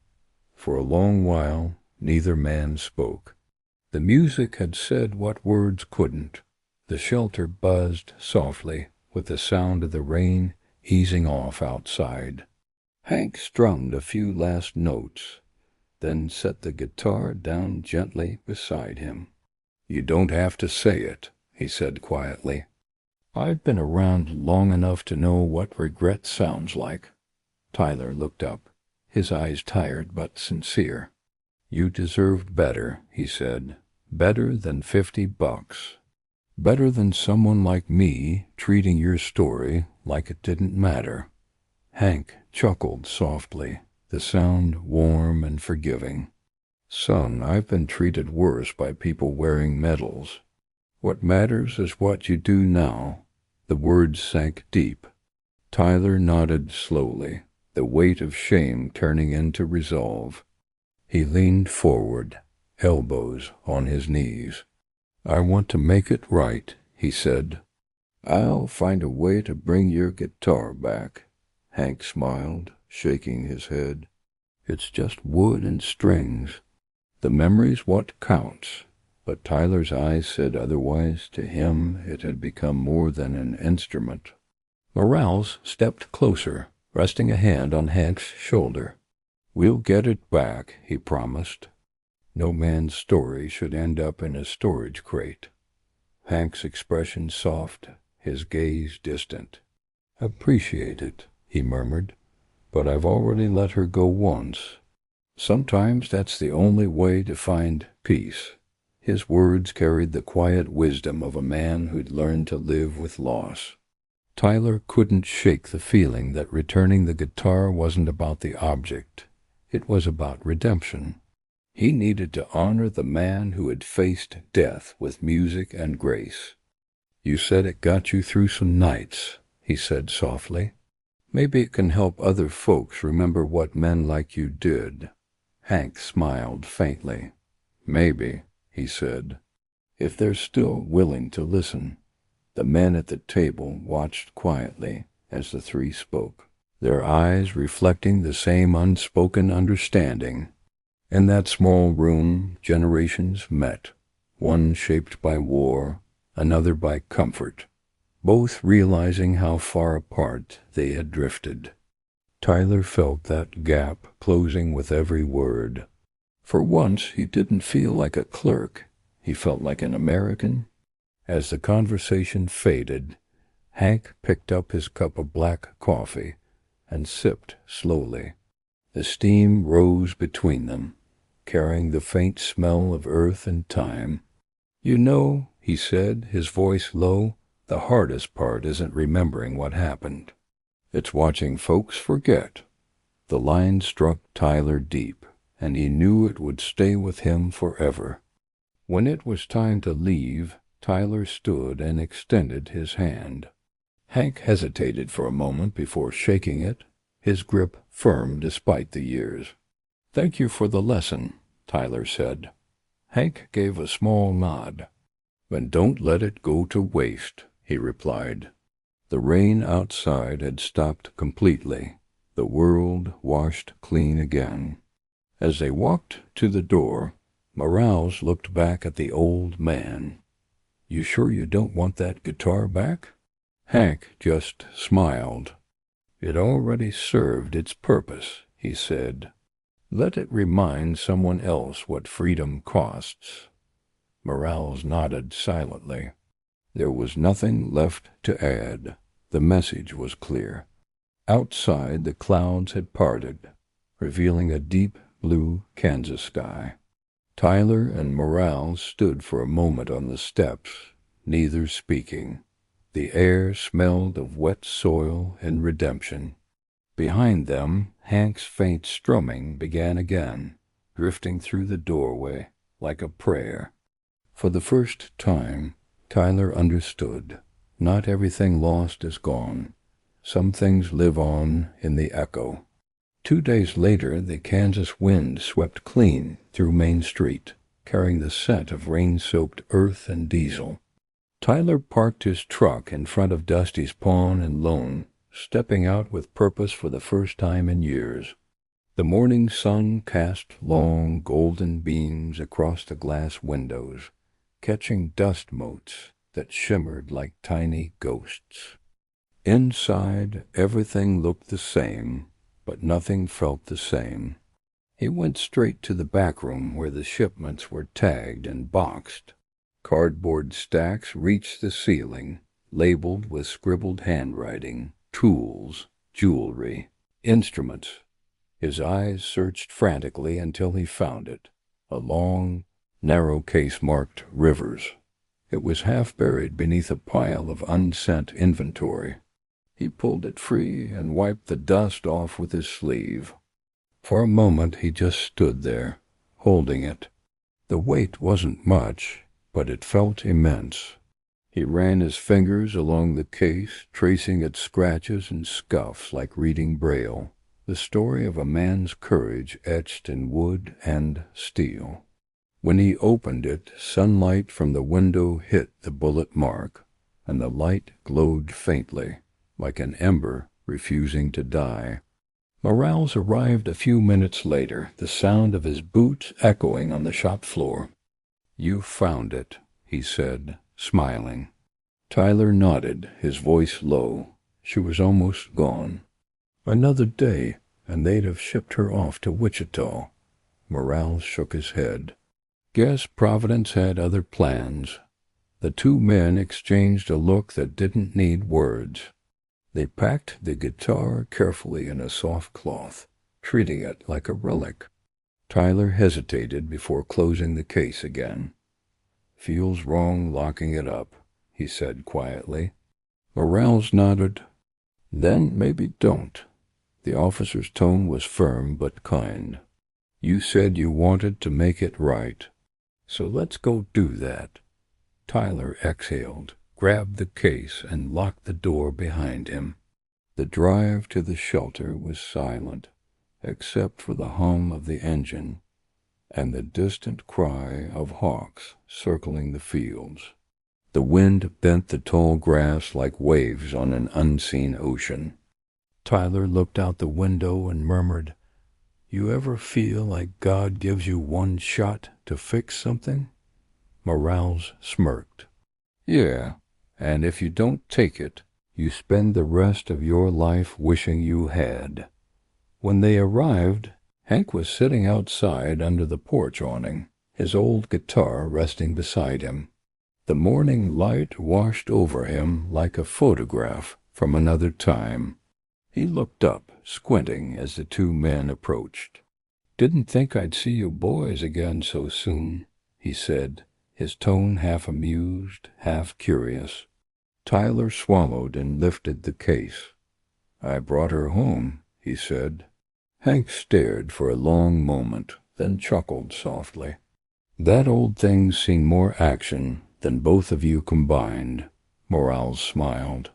For a long while, neither man spoke. The music had said what words couldn't. The shelter buzzed softly, with the sound of the rain easing off outside. Hank strummed a few last notes, then set the guitar down gently beside him. "You don't have to say it," he said quietly. "I've been around long enough to know what regret sounds like." Tyler looked up, his eyes tired but sincere. "You deserved better," he said. "Better than $50. Better than someone like me treating your story like it didn't matter." Hank chuckled softly, the sound warm and forgiving. "Son, I've been treated worse by people wearing medals. What matters is what you do now." The words sank deep. Tyler nodded slowly, the weight of shame turning into resolve. He leaned forward, elbows on his knees. "I want to make it right," he said. "I'll find a way to bring your guitar back." Hank smiled, shaking his head. "It's just wood and strings." The memory's what counts. But Tyler's eyes said otherwise. To him it had become more than an instrument. Morales stepped closer, resting a hand on Hank's shoulder. "We'll get it back," he promised. No man's story should end up in a storage crate. Hank's expression soft, his gaze distant. "Appreciate it," he murmured, "but I've already let her go once. Sometimes that's the only way to find peace." His words carried the quiet wisdom of a man who'd learned to live with loss. Tyler couldn't shake the feeling that returning the guitar wasn't about the object. It was about redemption. He needed to honor the man who had faced death with music and grace. "You said it got you through some nights," he said softly. "Maybe it can help other folks remember what men like you did." Hank smiled faintly. "Maybe," he said, "if they're still willing to listen." The men at the table watched quietly as the three spoke, their eyes reflecting the same unspoken understanding. In that small room, generations met, one shaped by war, another by comfort, both realizing how far apart they had drifted. Tyler felt that gap closing with every word. For once, he didn't feel like a clerk. He felt like an American. As the conversation faded, Hank picked up his cup of black coffee and sipped slowly. The steam rose between them, carrying the faint smell of earth and time. "You know," he said, his voice low, "the hardest part isn't remembering what happened. It's watching folks forget." The line struck Tyler deep, and he knew it would stay with him forever. When it was time to leave, Tyler stood and extended his hand. Hank hesitated for a moment before shaking it, his grip firm despite the years. "Thank you for the lesson," Tyler said. Hank gave a small nod. "Then don't let it go to waste," he replied. The rain outside had stopped completely. The world washed clean again. As they walked to the door, Morales looked back at the old man. "You sure you don't want that guitar back?" Hank just smiled. "It already served its purpose," he said. "Let it remind someone else what freedom costs." Morales nodded silently. There was nothing left to add. The message was clear. Outside, the clouds had parted, revealing a deep blue Kansas sky. Tyler and Morales stood for a moment on the steps, neither speaking. The air smelled of wet soil and redemption. Behind them, Hank's faint strumming began again, drifting through the doorway like a prayer. For the first time, Tyler understood. Not everything lost is gone. Some things live on in the echo. 2 days later, the Kansas wind swept clean through Main Street, carrying the scent of rain-soaked earth and diesel. Tyler parked his truck in front of Dusty's pawn and loan, stepping out with purpose for the first time in years. The morning sun cast long, golden beams across the glass windows, catching dust motes that shimmered like tiny ghosts. Inside, everything looked the same, but nothing felt the same. He went straight to the back room where the shipments were tagged and boxed. Cardboard stacks reached the ceiling, labeled with scribbled handwriting, tools, jewelry, instruments. His eyes searched frantically until he found it, a long, narrow case marked Rivers. It was half buried beneath a pile of unsent inventory. He pulled it free and wiped the dust off with his sleeve. For a moment he just stood there, holding it. The weight wasn't much, but it felt immense. He ran his fingers along the case, tracing its scratches and scuffs like reading Braille, the story of a man's courage etched in wood and steel. When he opened it, sunlight from the window hit the bullet mark, and the light glowed faintly, like an ember refusing to die. Morales arrived a few minutes later, the sound of his boots echoing on the shop floor. "You found it," he said, smiling. Tyler nodded, his voice low. She was almost gone. Another day, and they'd have shipped her off to Wichita. Morales shook his head. Guess Providence had other plans. The two men exchanged a look that didn't need words. They packed the guitar carefully in a soft cloth, treating it like a relic. Tyler hesitated before closing the case again. "Feels wrong locking it up," he said quietly. Morales nodded. "Then maybe don't." The officer's tone was firm but kind. "You said you wanted to make it right, so let's go do that." Tyler exhaled, grabbed the case, and locked the door behind him. The drive to the shelter was silent, except for the hum of the engine and the distant cry of hawks circling the fields. The wind bent the tall grass like waves on an unseen ocean. Tyler looked out the window and murmured, "You ever feel like God gives you one shot to fix something?" Morales smirked. "Yeah, and if you don't take it, you spend the rest of your life wishing you had." When they arrived, Hank was sitting outside under the porch awning, his old guitar resting beside him. The morning light washed over him like a photograph from another time. He looked up, squinting, as the two men approached. "Didn't think I'd see you boys again so soon," he said, his tone half amused, half curious. Tyler swallowed and lifted the case. "I brought her home," he said. Hank stared for a long moment, then chuckled softly. "That old thing's seen more action than both of you combined," Morales smiled.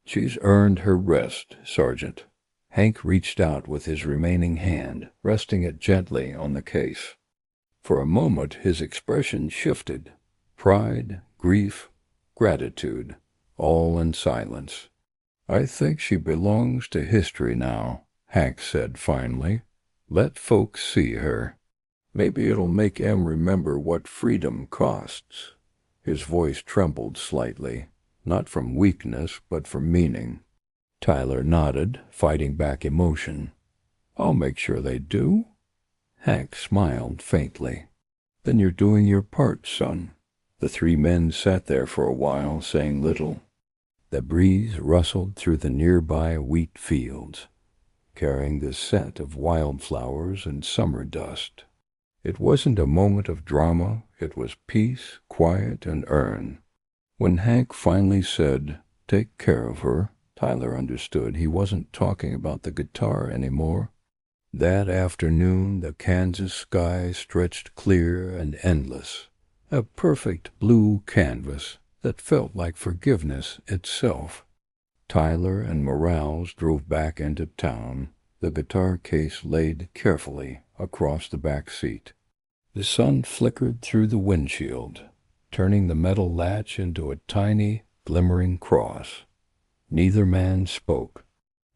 "She's earned her rest, Sergeant." Hank reached out with his remaining hand, resting it gently on the case. For a moment his expression shifted. Pride, grief, gratitude, all in silence. "I think she belongs to history now," Hank said finally. "Let folks see her. Maybe it'll make 'em remember what freedom costs." His voice trembled slightly, not from weakness but from meaning. Tyler nodded, fighting back emotion. "I'll make sure they do." Hank smiled faintly. "Then you're doing your part, son." The three men sat there for a while, saying little. The breeze rustled through the nearby wheat fields, carrying the scent of wildflowers and summer dust. It wasn't a moment of drama, it was peace, quiet, and earn. When Hank finally said, "Take care of her," Tyler understood he wasn't talking about the guitar anymore. That afternoon the Kansas sky stretched clear and endless, a perfect blue canvas that felt like forgiveness itself. Tyler and Morales drove back into town, the guitar case laid carefully across the back seat. The sun flickered through the windshield, turning the metal latch into a tiny, glimmering cross. Neither man spoke.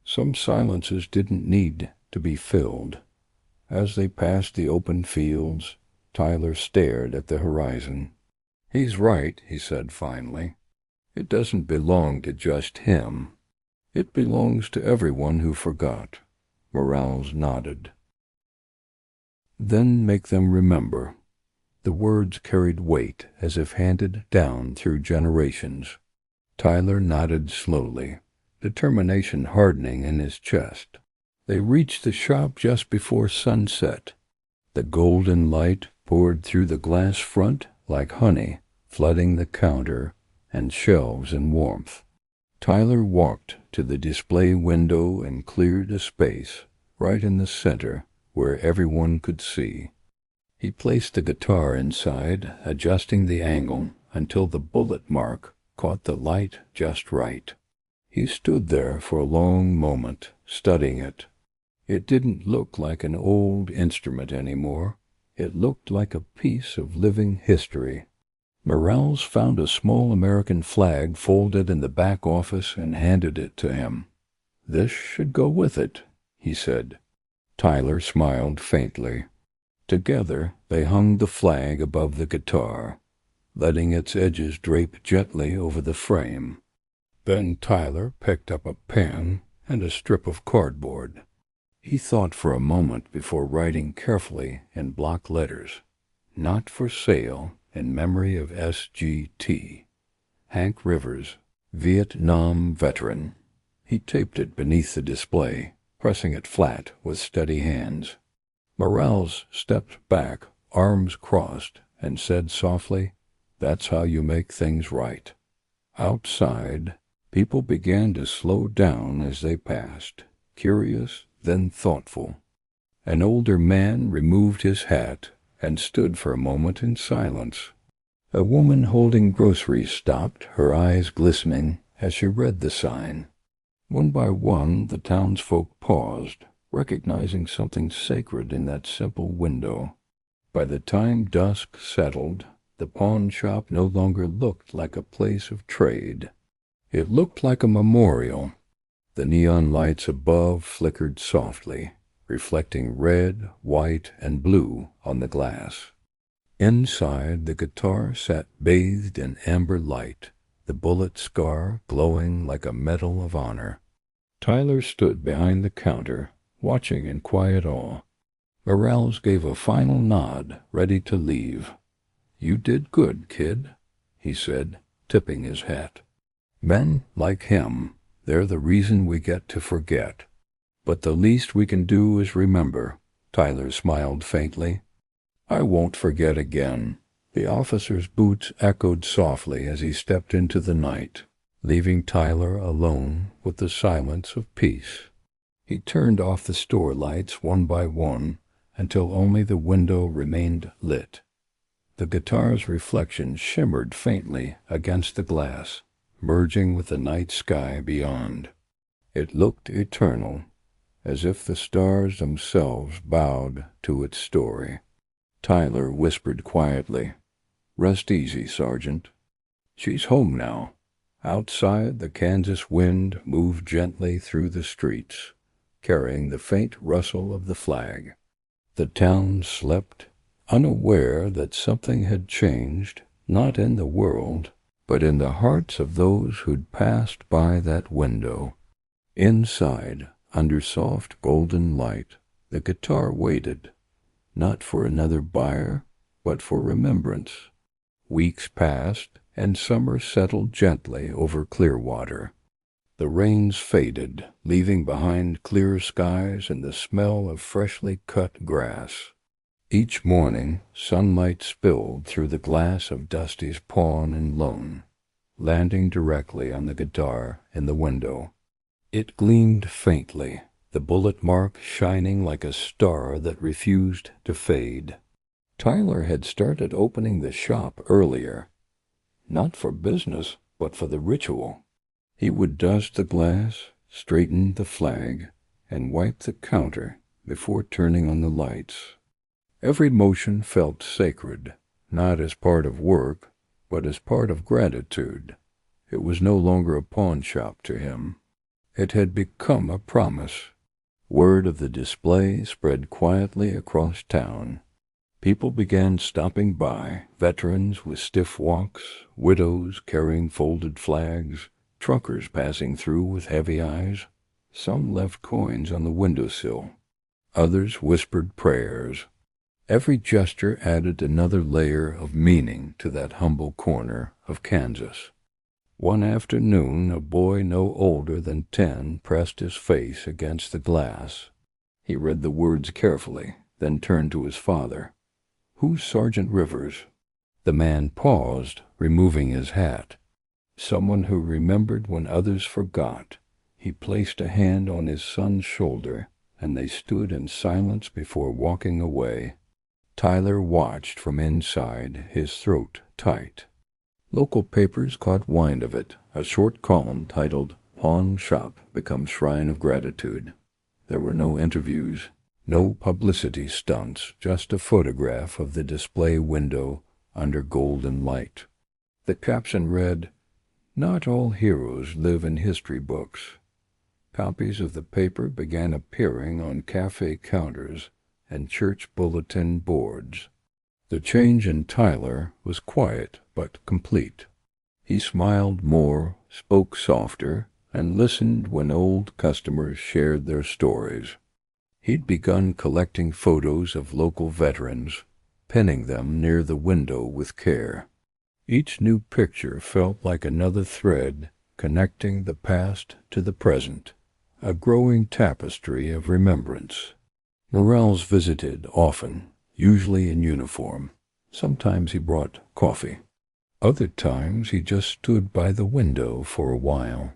Some silences didn't need to be filled. As they passed the open fields, Tyler stared at the horizon. "He's right," he said finally. "It doesn't belong to just him. It belongs to everyone who forgot." Morales nodded. "Then make them remember." The words carried weight as if handed down through generations. Tyler nodded slowly, determination hardening in his chest. They reached the shop just before sunset. The golden light poured through the glass front like honey, flooding the counter and shelves in warmth. Tyler walked to the display window and cleared a space right in the center where everyone could see. He placed the guitar inside, adjusting the angle until the bullet mark caught the light just right. He stood there for a long moment, studying it. It didn't look like an old instrument anymore. It looked like a piece of living history. Morales found a small American flag folded in the back office and handed it to him. "This should go with it," he said. Tyler smiled faintly. Together they hung the flag above the guitar, letting its edges drape gently over the frame. Then Tyler picked up a pen and a strip of cardboard. He thought for a moment before writing carefully in block letters, "Not for sale, in memory of S.G.T. Hank Rivers, Vietnam veteran." He taped it beneath the display, pressing it flat with steady hands. Morales stepped back, arms crossed, and said softly, "That's how you make things right." Outside, people began to slow down as they passed, curious, then thoughtful. An older man removed his hat and stood for a moment in silence. A woman holding groceries stopped, her eyes glistening as she read the sign. One by one, the townsfolk paused, recognizing something sacred in that simple window. By the time dusk settled, the pawn shop no longer looked like a place of trade. It looked like a memorial. The neon lights above flickered softly, reflecting red, white, and blue on the glass. Inside, the guitar sat bathed in amber light, the bullet scar glowing like a medal of honor. Tyler stood behind the counter, watching in quiet awe. Morales gave a final nod, ready to leave. "You did good, kid," he said, tipping his hat. "Men like him, they're the reason we get to forget. But the least we can do is remember." Tyler smiled faintly. "I won't forget again." The officer's boots echoed softly as he stepped into the night, leaving Tyler alone with the silence of peace. He turned off the store lights one by one until only the window remained lit. The guitar's reflection shimmered faintly against the glass, merging with the night sky beyond. It looked eternal, as if the stars themselves bowed to its story. Tyler whispered quietly, "Rest easy, Sergeant. She's home now." Outside, the Kansas wind moved gently through the streets, carrying the faint rustle of the flag. The town slept, unaware that something had changed, not in the world, but in the hearts of those who'd passed by that window. Inside, under soft golden light, the guitar waited, not for another buyer, but for remembrance. Weeks passed, and summer settled gently over Clearwater. The rains faded, leaving behind clear skies and the smell of freshly cut grass. Each morning, sunlight spilled through the glass of Dusty's pawn and loan, landing directly on the guitar in the window. It gleamed faintly, the bullet mark shining like a star that refused to fade. Tyler had started opening the shop earlier, not for business, but for the ritual. He would dust the glass, straighten the flag, and wipe the counter before turning on the lights. Every motion felt sacred, not as part of work, but as part of gratitude. It was no longer a pawn shop to him. It had become a promise. Word of the display spread quietly across town. People began stopping by, veterans with stiff walks, widows carrying folded flags, truckers passing through with heavy eyes. Some left coins on the windowsill. Others whispered prayers. Every gesture added another layer of meaning to that humble corner of Kansas. One afternoon, a boy no older than 10 pressed his face against the glass. He read the words carefully, then turned to his father. "Who's Sergeant Rivers?" The man paused, removing his hat. Someone who remembered when others forgot. He placed a hand on his son's shoulder, and they stood in silence before walking away. Tyler watched from inside, his throat tight. Local papers caught wind of it, a short column titled, "Pawn Shop Becomes Shrine of Gratitude." There were no interviews, no publicity stunts, just a photograph of the display window under golden light. The caption read, "Not all heroes live in history books. Copies of the paper began appearing on cafe counters and church bulletin boards. The change in Tyler was quiet but complete. He smiled more, spoke softer, and listened when old customers shared their stories. He'd begun collecting photos of local veterans, pinning them near the window with care. Each new picture felt like another thread connecting the past to the present, a growing tapestry of remembrance. Morales visited often, usually in uniform. Sometimes he brought coffee. Other times he just stood by the window for a while.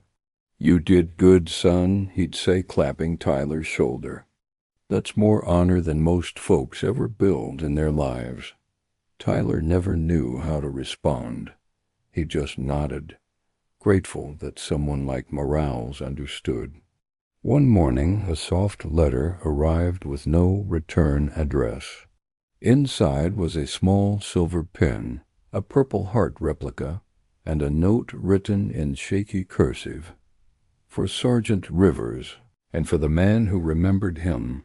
"You did good, son," he'd say, clapping Tyler's shoulder. "That's more honor than most folks ever build in their lives." Tyler never knew how to respond. He just nodded, grateful that someone like Morales understood. One morning a soft letter arrived with no return address. Inside was a small silver pen, a Purple Heart replica, and a note written in shaky cursive. For Sergeant Rivers, and for the man who remembered him.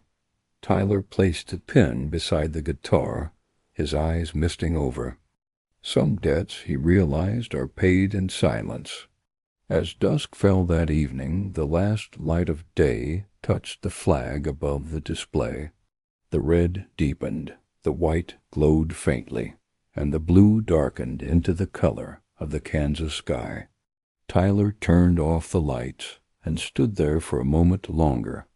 Tyler placed the pen beside the guitar, his eyes misting over. Some debts, he realized, are paid in silence. As dusk fell that evening, the last light of day touched the flag above the display. The red deepened, the white glowed faintly, and the blue darkened into the color of the Kansas sky. Tyler turned off the lights and stood there for a moment longer,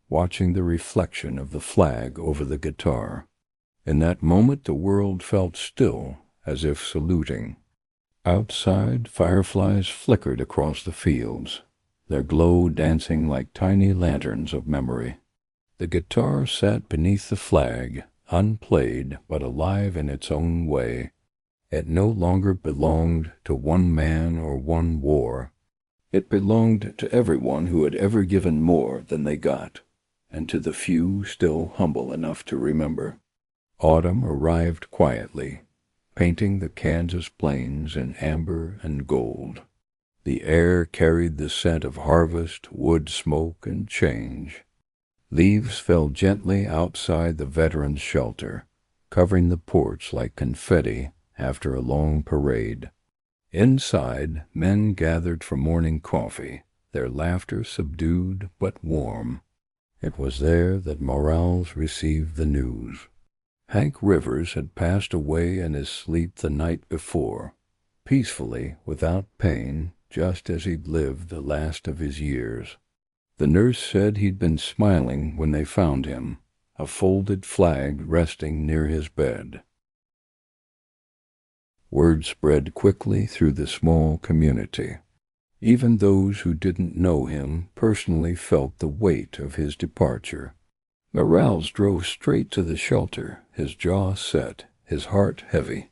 watching the reflection of the flag over the guitar. In that moment the world felt still, as if saluting. Outside, fireflies flickered across the fields, their glow dancing like tiny lanterns of memory. The guitar sat beneath the flag, unplayed but alive in its own way. It no longer belonged to one man or one war. It belonged to everyone who had ever given more than they got, and to the few still humble enough to remember. Autumn arrived quietly, painting the Kansas plains in amber and gold. The air carried the scent of harvest, wood smoke, and change. Leaves fell gently outside the veterans' shelter, covering the porch like confetti after a long parade. Inside, men gathered for morning coffee, their laughter subdued but warm. It was there that Morales received the news. Hank Rivers had passed away in his sleep the night before, peacefully, without pain, just as he'd lived the last of his years. The nurse said he'd been smiling when they found him, a folded flag resting near his bed. Word spread quickly through the small community. Even those who didn't know him personally felt the weight of his departure. Morales drove straight to the shelter, his jaw set, his heart heavy.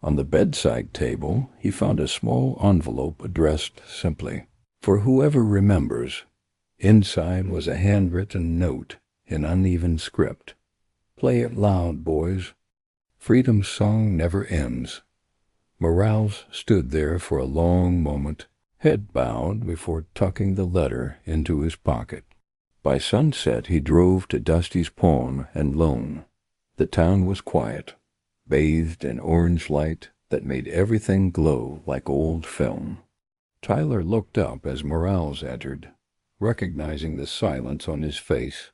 On the bedside table, he found a small envelope addressed simply, "For whoever remembers." Inside was a handwritten note in uneven script. "Play it loud, boys. Freedom's song never ends." Morales stood there for a long moment, head bowed, before tucking the letter into his pocket. By sunset he drove to Dusty's pawn and loan. The town was quiet, bathed in orange light that made everything glow like old film. Tyler looked up as Morales entered, recognizing the silence on his face.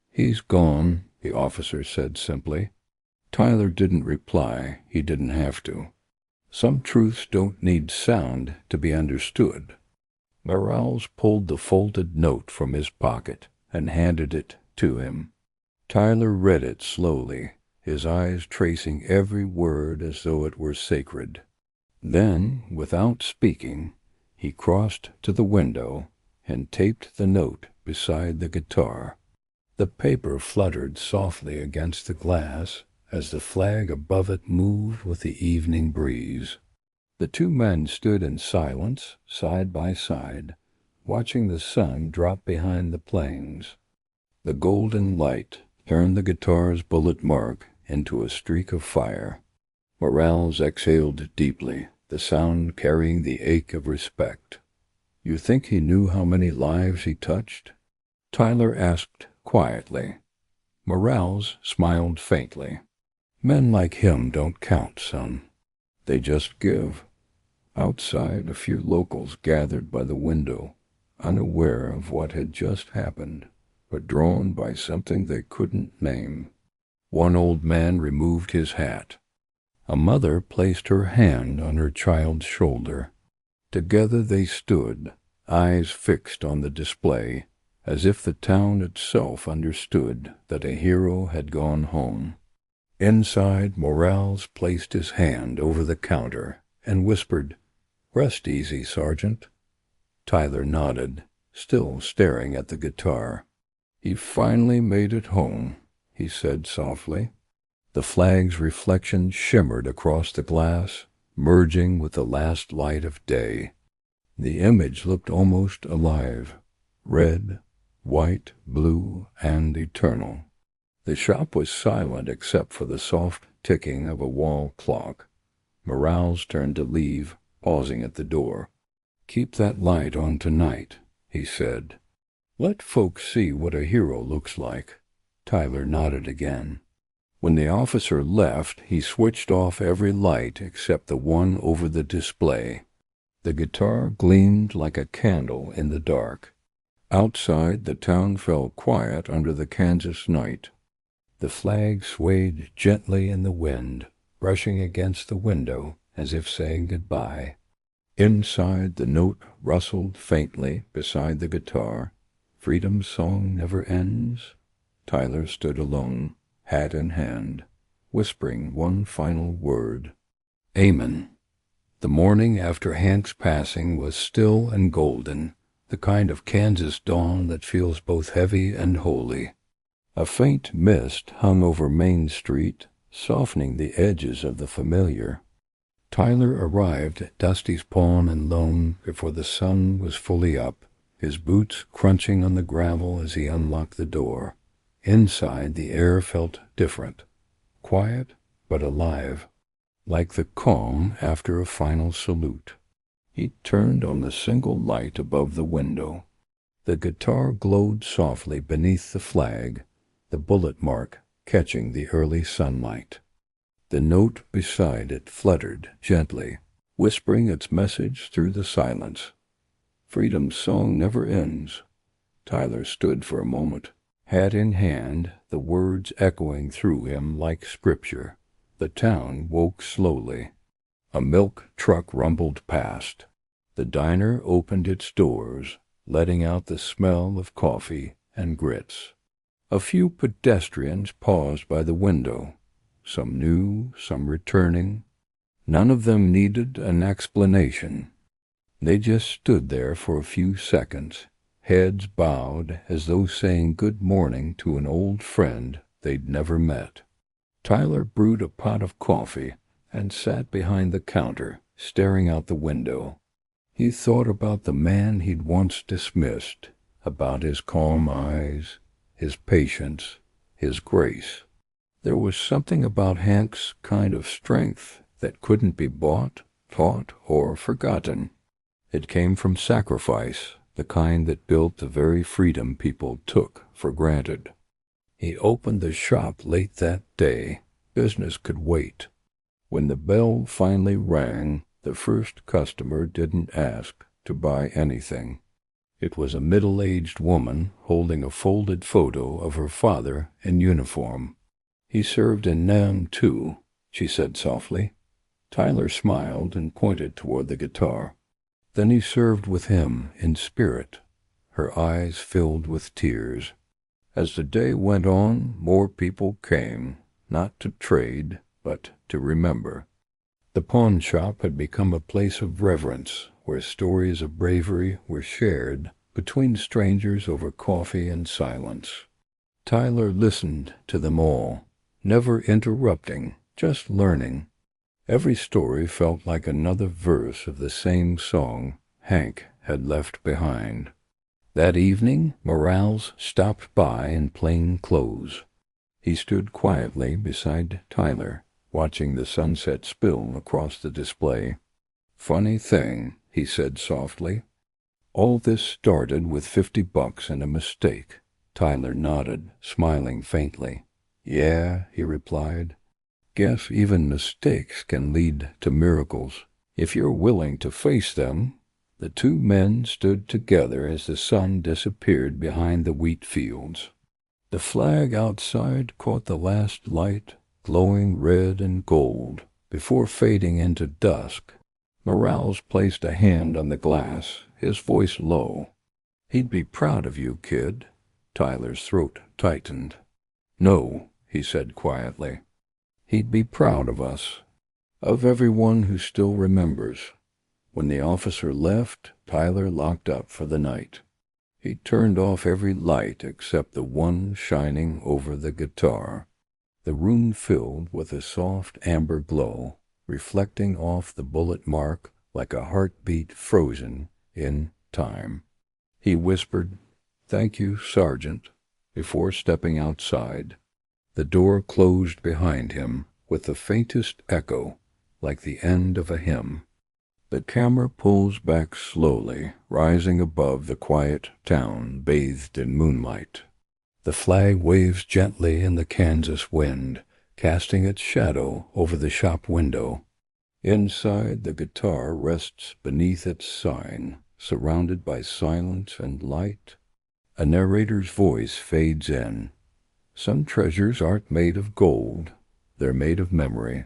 "He's gone," the officer said simply. Tyler didn't reply. He didn't have to. Some truths don't need sound to be understood. Morales pulled the folded note from his pocket and handed it to him. Tyler read it slowly, his eyes tracing every word as though it were sacred. Then, without speaking, he crossed to the window and taped the note beside the guitar. The paper fluttered softly against the glass as the flag above it moved with the evening breeze. The two men stood in silence, side by side, watching the sun drop behind the plains. The golden light turned the guitar's bullet mark into a streak of fire. Morales exhaled deeply, the sound carrying the ache of respect. "You think he knew how many lives he touched?" Tyler asked quietly. Morales smiled faintly. Men like him don't count, son. They just give. Outside, a few locals gathered by the window, unaware of what had just happened, but drawn by something they couldn't name. One old man removed his hat. A mother placed her hand on her child's shoulder. Together they stood, eyes fixed on the display, as if the town itself understood that a hero had gone home. Inside, Morales placed his hand over the counter and whispered, "Rest easy, Sergeant." Tyler nodded, still staring at the guitar. "He finally made it home," he said softly. The flag's reflection shimmered across the glass, merging with the last light of day. The image looked almost alive, red, white, blue, and eternal. The shop was silent except for the soft ticking of a wall clock. Morales turned to leave, pausing at the door. "Keep that light on tonight," he said. "Let folks see what a hero looks like." Tyler nodded again. When the officer left, he switched off every light except the one over the display. The guitar gleamed like a candle in the dark. Outside, the town fell quiet under the Kansas night. The flag swayed gently in the wind, brushing against the window as if saying goodbye. Inside, the note rustled faintly beside the guitar. "Freedom's song never ends." Tyler stood alone, hat in hand, whispering one final word. "Amen." The morning after Hank's passing was still and golden, the kind of Kansas dawn that feels both heavy and holy. A faint mist hung over Main Street, softening the edges of the familiar. Tyler arrived at Dusty's pawn and loan before the sun was fully up, his boots crunching on the gravel as he unlocked the door. Inside, the air felt different, quiet but alive, like the calm after a final salute. He turned on the single light above the window. The guitar glowed softly beneath the flag, the bullet mark catching the early sunlight. The note beside it fluttered gently, whispering its message through the silence. "Freedom's song never ends." Tyler stood for a moment, hat in hand, the words echoing through him like scripture. The town woke slowly. A milk truck rumbled past. The diner opened its doors, letting out the smell of coffee and grits. A few pedestrians paused by the window, some new, some returning. None of them needed an explanation. They just stood there for a few seconds, heads bowed as though saying good morning to an old friend they'd never met. Tyler brewed a pot of coffee and sat behind the counter, staring out the window. He thought about the man he'd once dismissed, about his calm eyes, his patience, his grace. There was something about Hank's kind of strength that couldn't be bought, taught, or forgotten. It came from sacrifice, the kind that built the very freedom people took for granted. He opened the shop late that day. Business could wait. When the bell finally rang, the first customer didn't ask to buy anything. It was a middle-aged woman holding a folded photo of her father in uniform. "He served in Nam, too," she said softly. Tyler smiled and pointed toward the guitar. "Then he served with him in spirit." Her eyes filled with tears. As the day went on, more people came, not to trade, but to remember. The pawn shop had become a place of reverence, where stories of bravery were shared between strangers over coffee and silence. Tyler listened to them all, never interrupting, just learning. Every story felt like another verse of the same song Hank had left behind. That evening, Morales stopped by in plain clothes. He stood quietly beside Tyler, watching the sunset spill across the display. "Funny thing," he said softly. All this started with $50 and a mistake. Tyler nodded, smiling faintly. Yeah, he replied. Guess even mistakes can lead to miracles, if you're willing to face them. The two men stood together as the sun disappeared behind the wheat fields. The flag outside caught the last light, glowing red and gold, before fading into dusk. Morales placed a hand on the glass, his voice low. He'd be proud of you, kid. Tyler's throat tightened. No, he said quietly. He'd be proud of us, of everyone who still remembers. When the officer left, Tyler locked up for the night. He turned off every light except the one shining over the guitar. The room filled with a soft amber glow, reflecting off the bullet mark like a heartbeat frozen in time. He whispered, "Thank you, Sergeant," before stepping outside. The door closed behind him with the faintest echo, like the end of a hymn. The camera pulls back slowly, rising above the quiet town bathed in moonlight. The flag waves gently in the Kansas wind, casting its shadow over the shop window. Inside, the guitar rests beneath its sign, surrounded by silence and light. A narrator's voice fades in. Some treasures aren't made of gold, they're made of memory.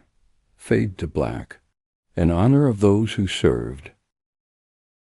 Fade to black. In honor of those who served,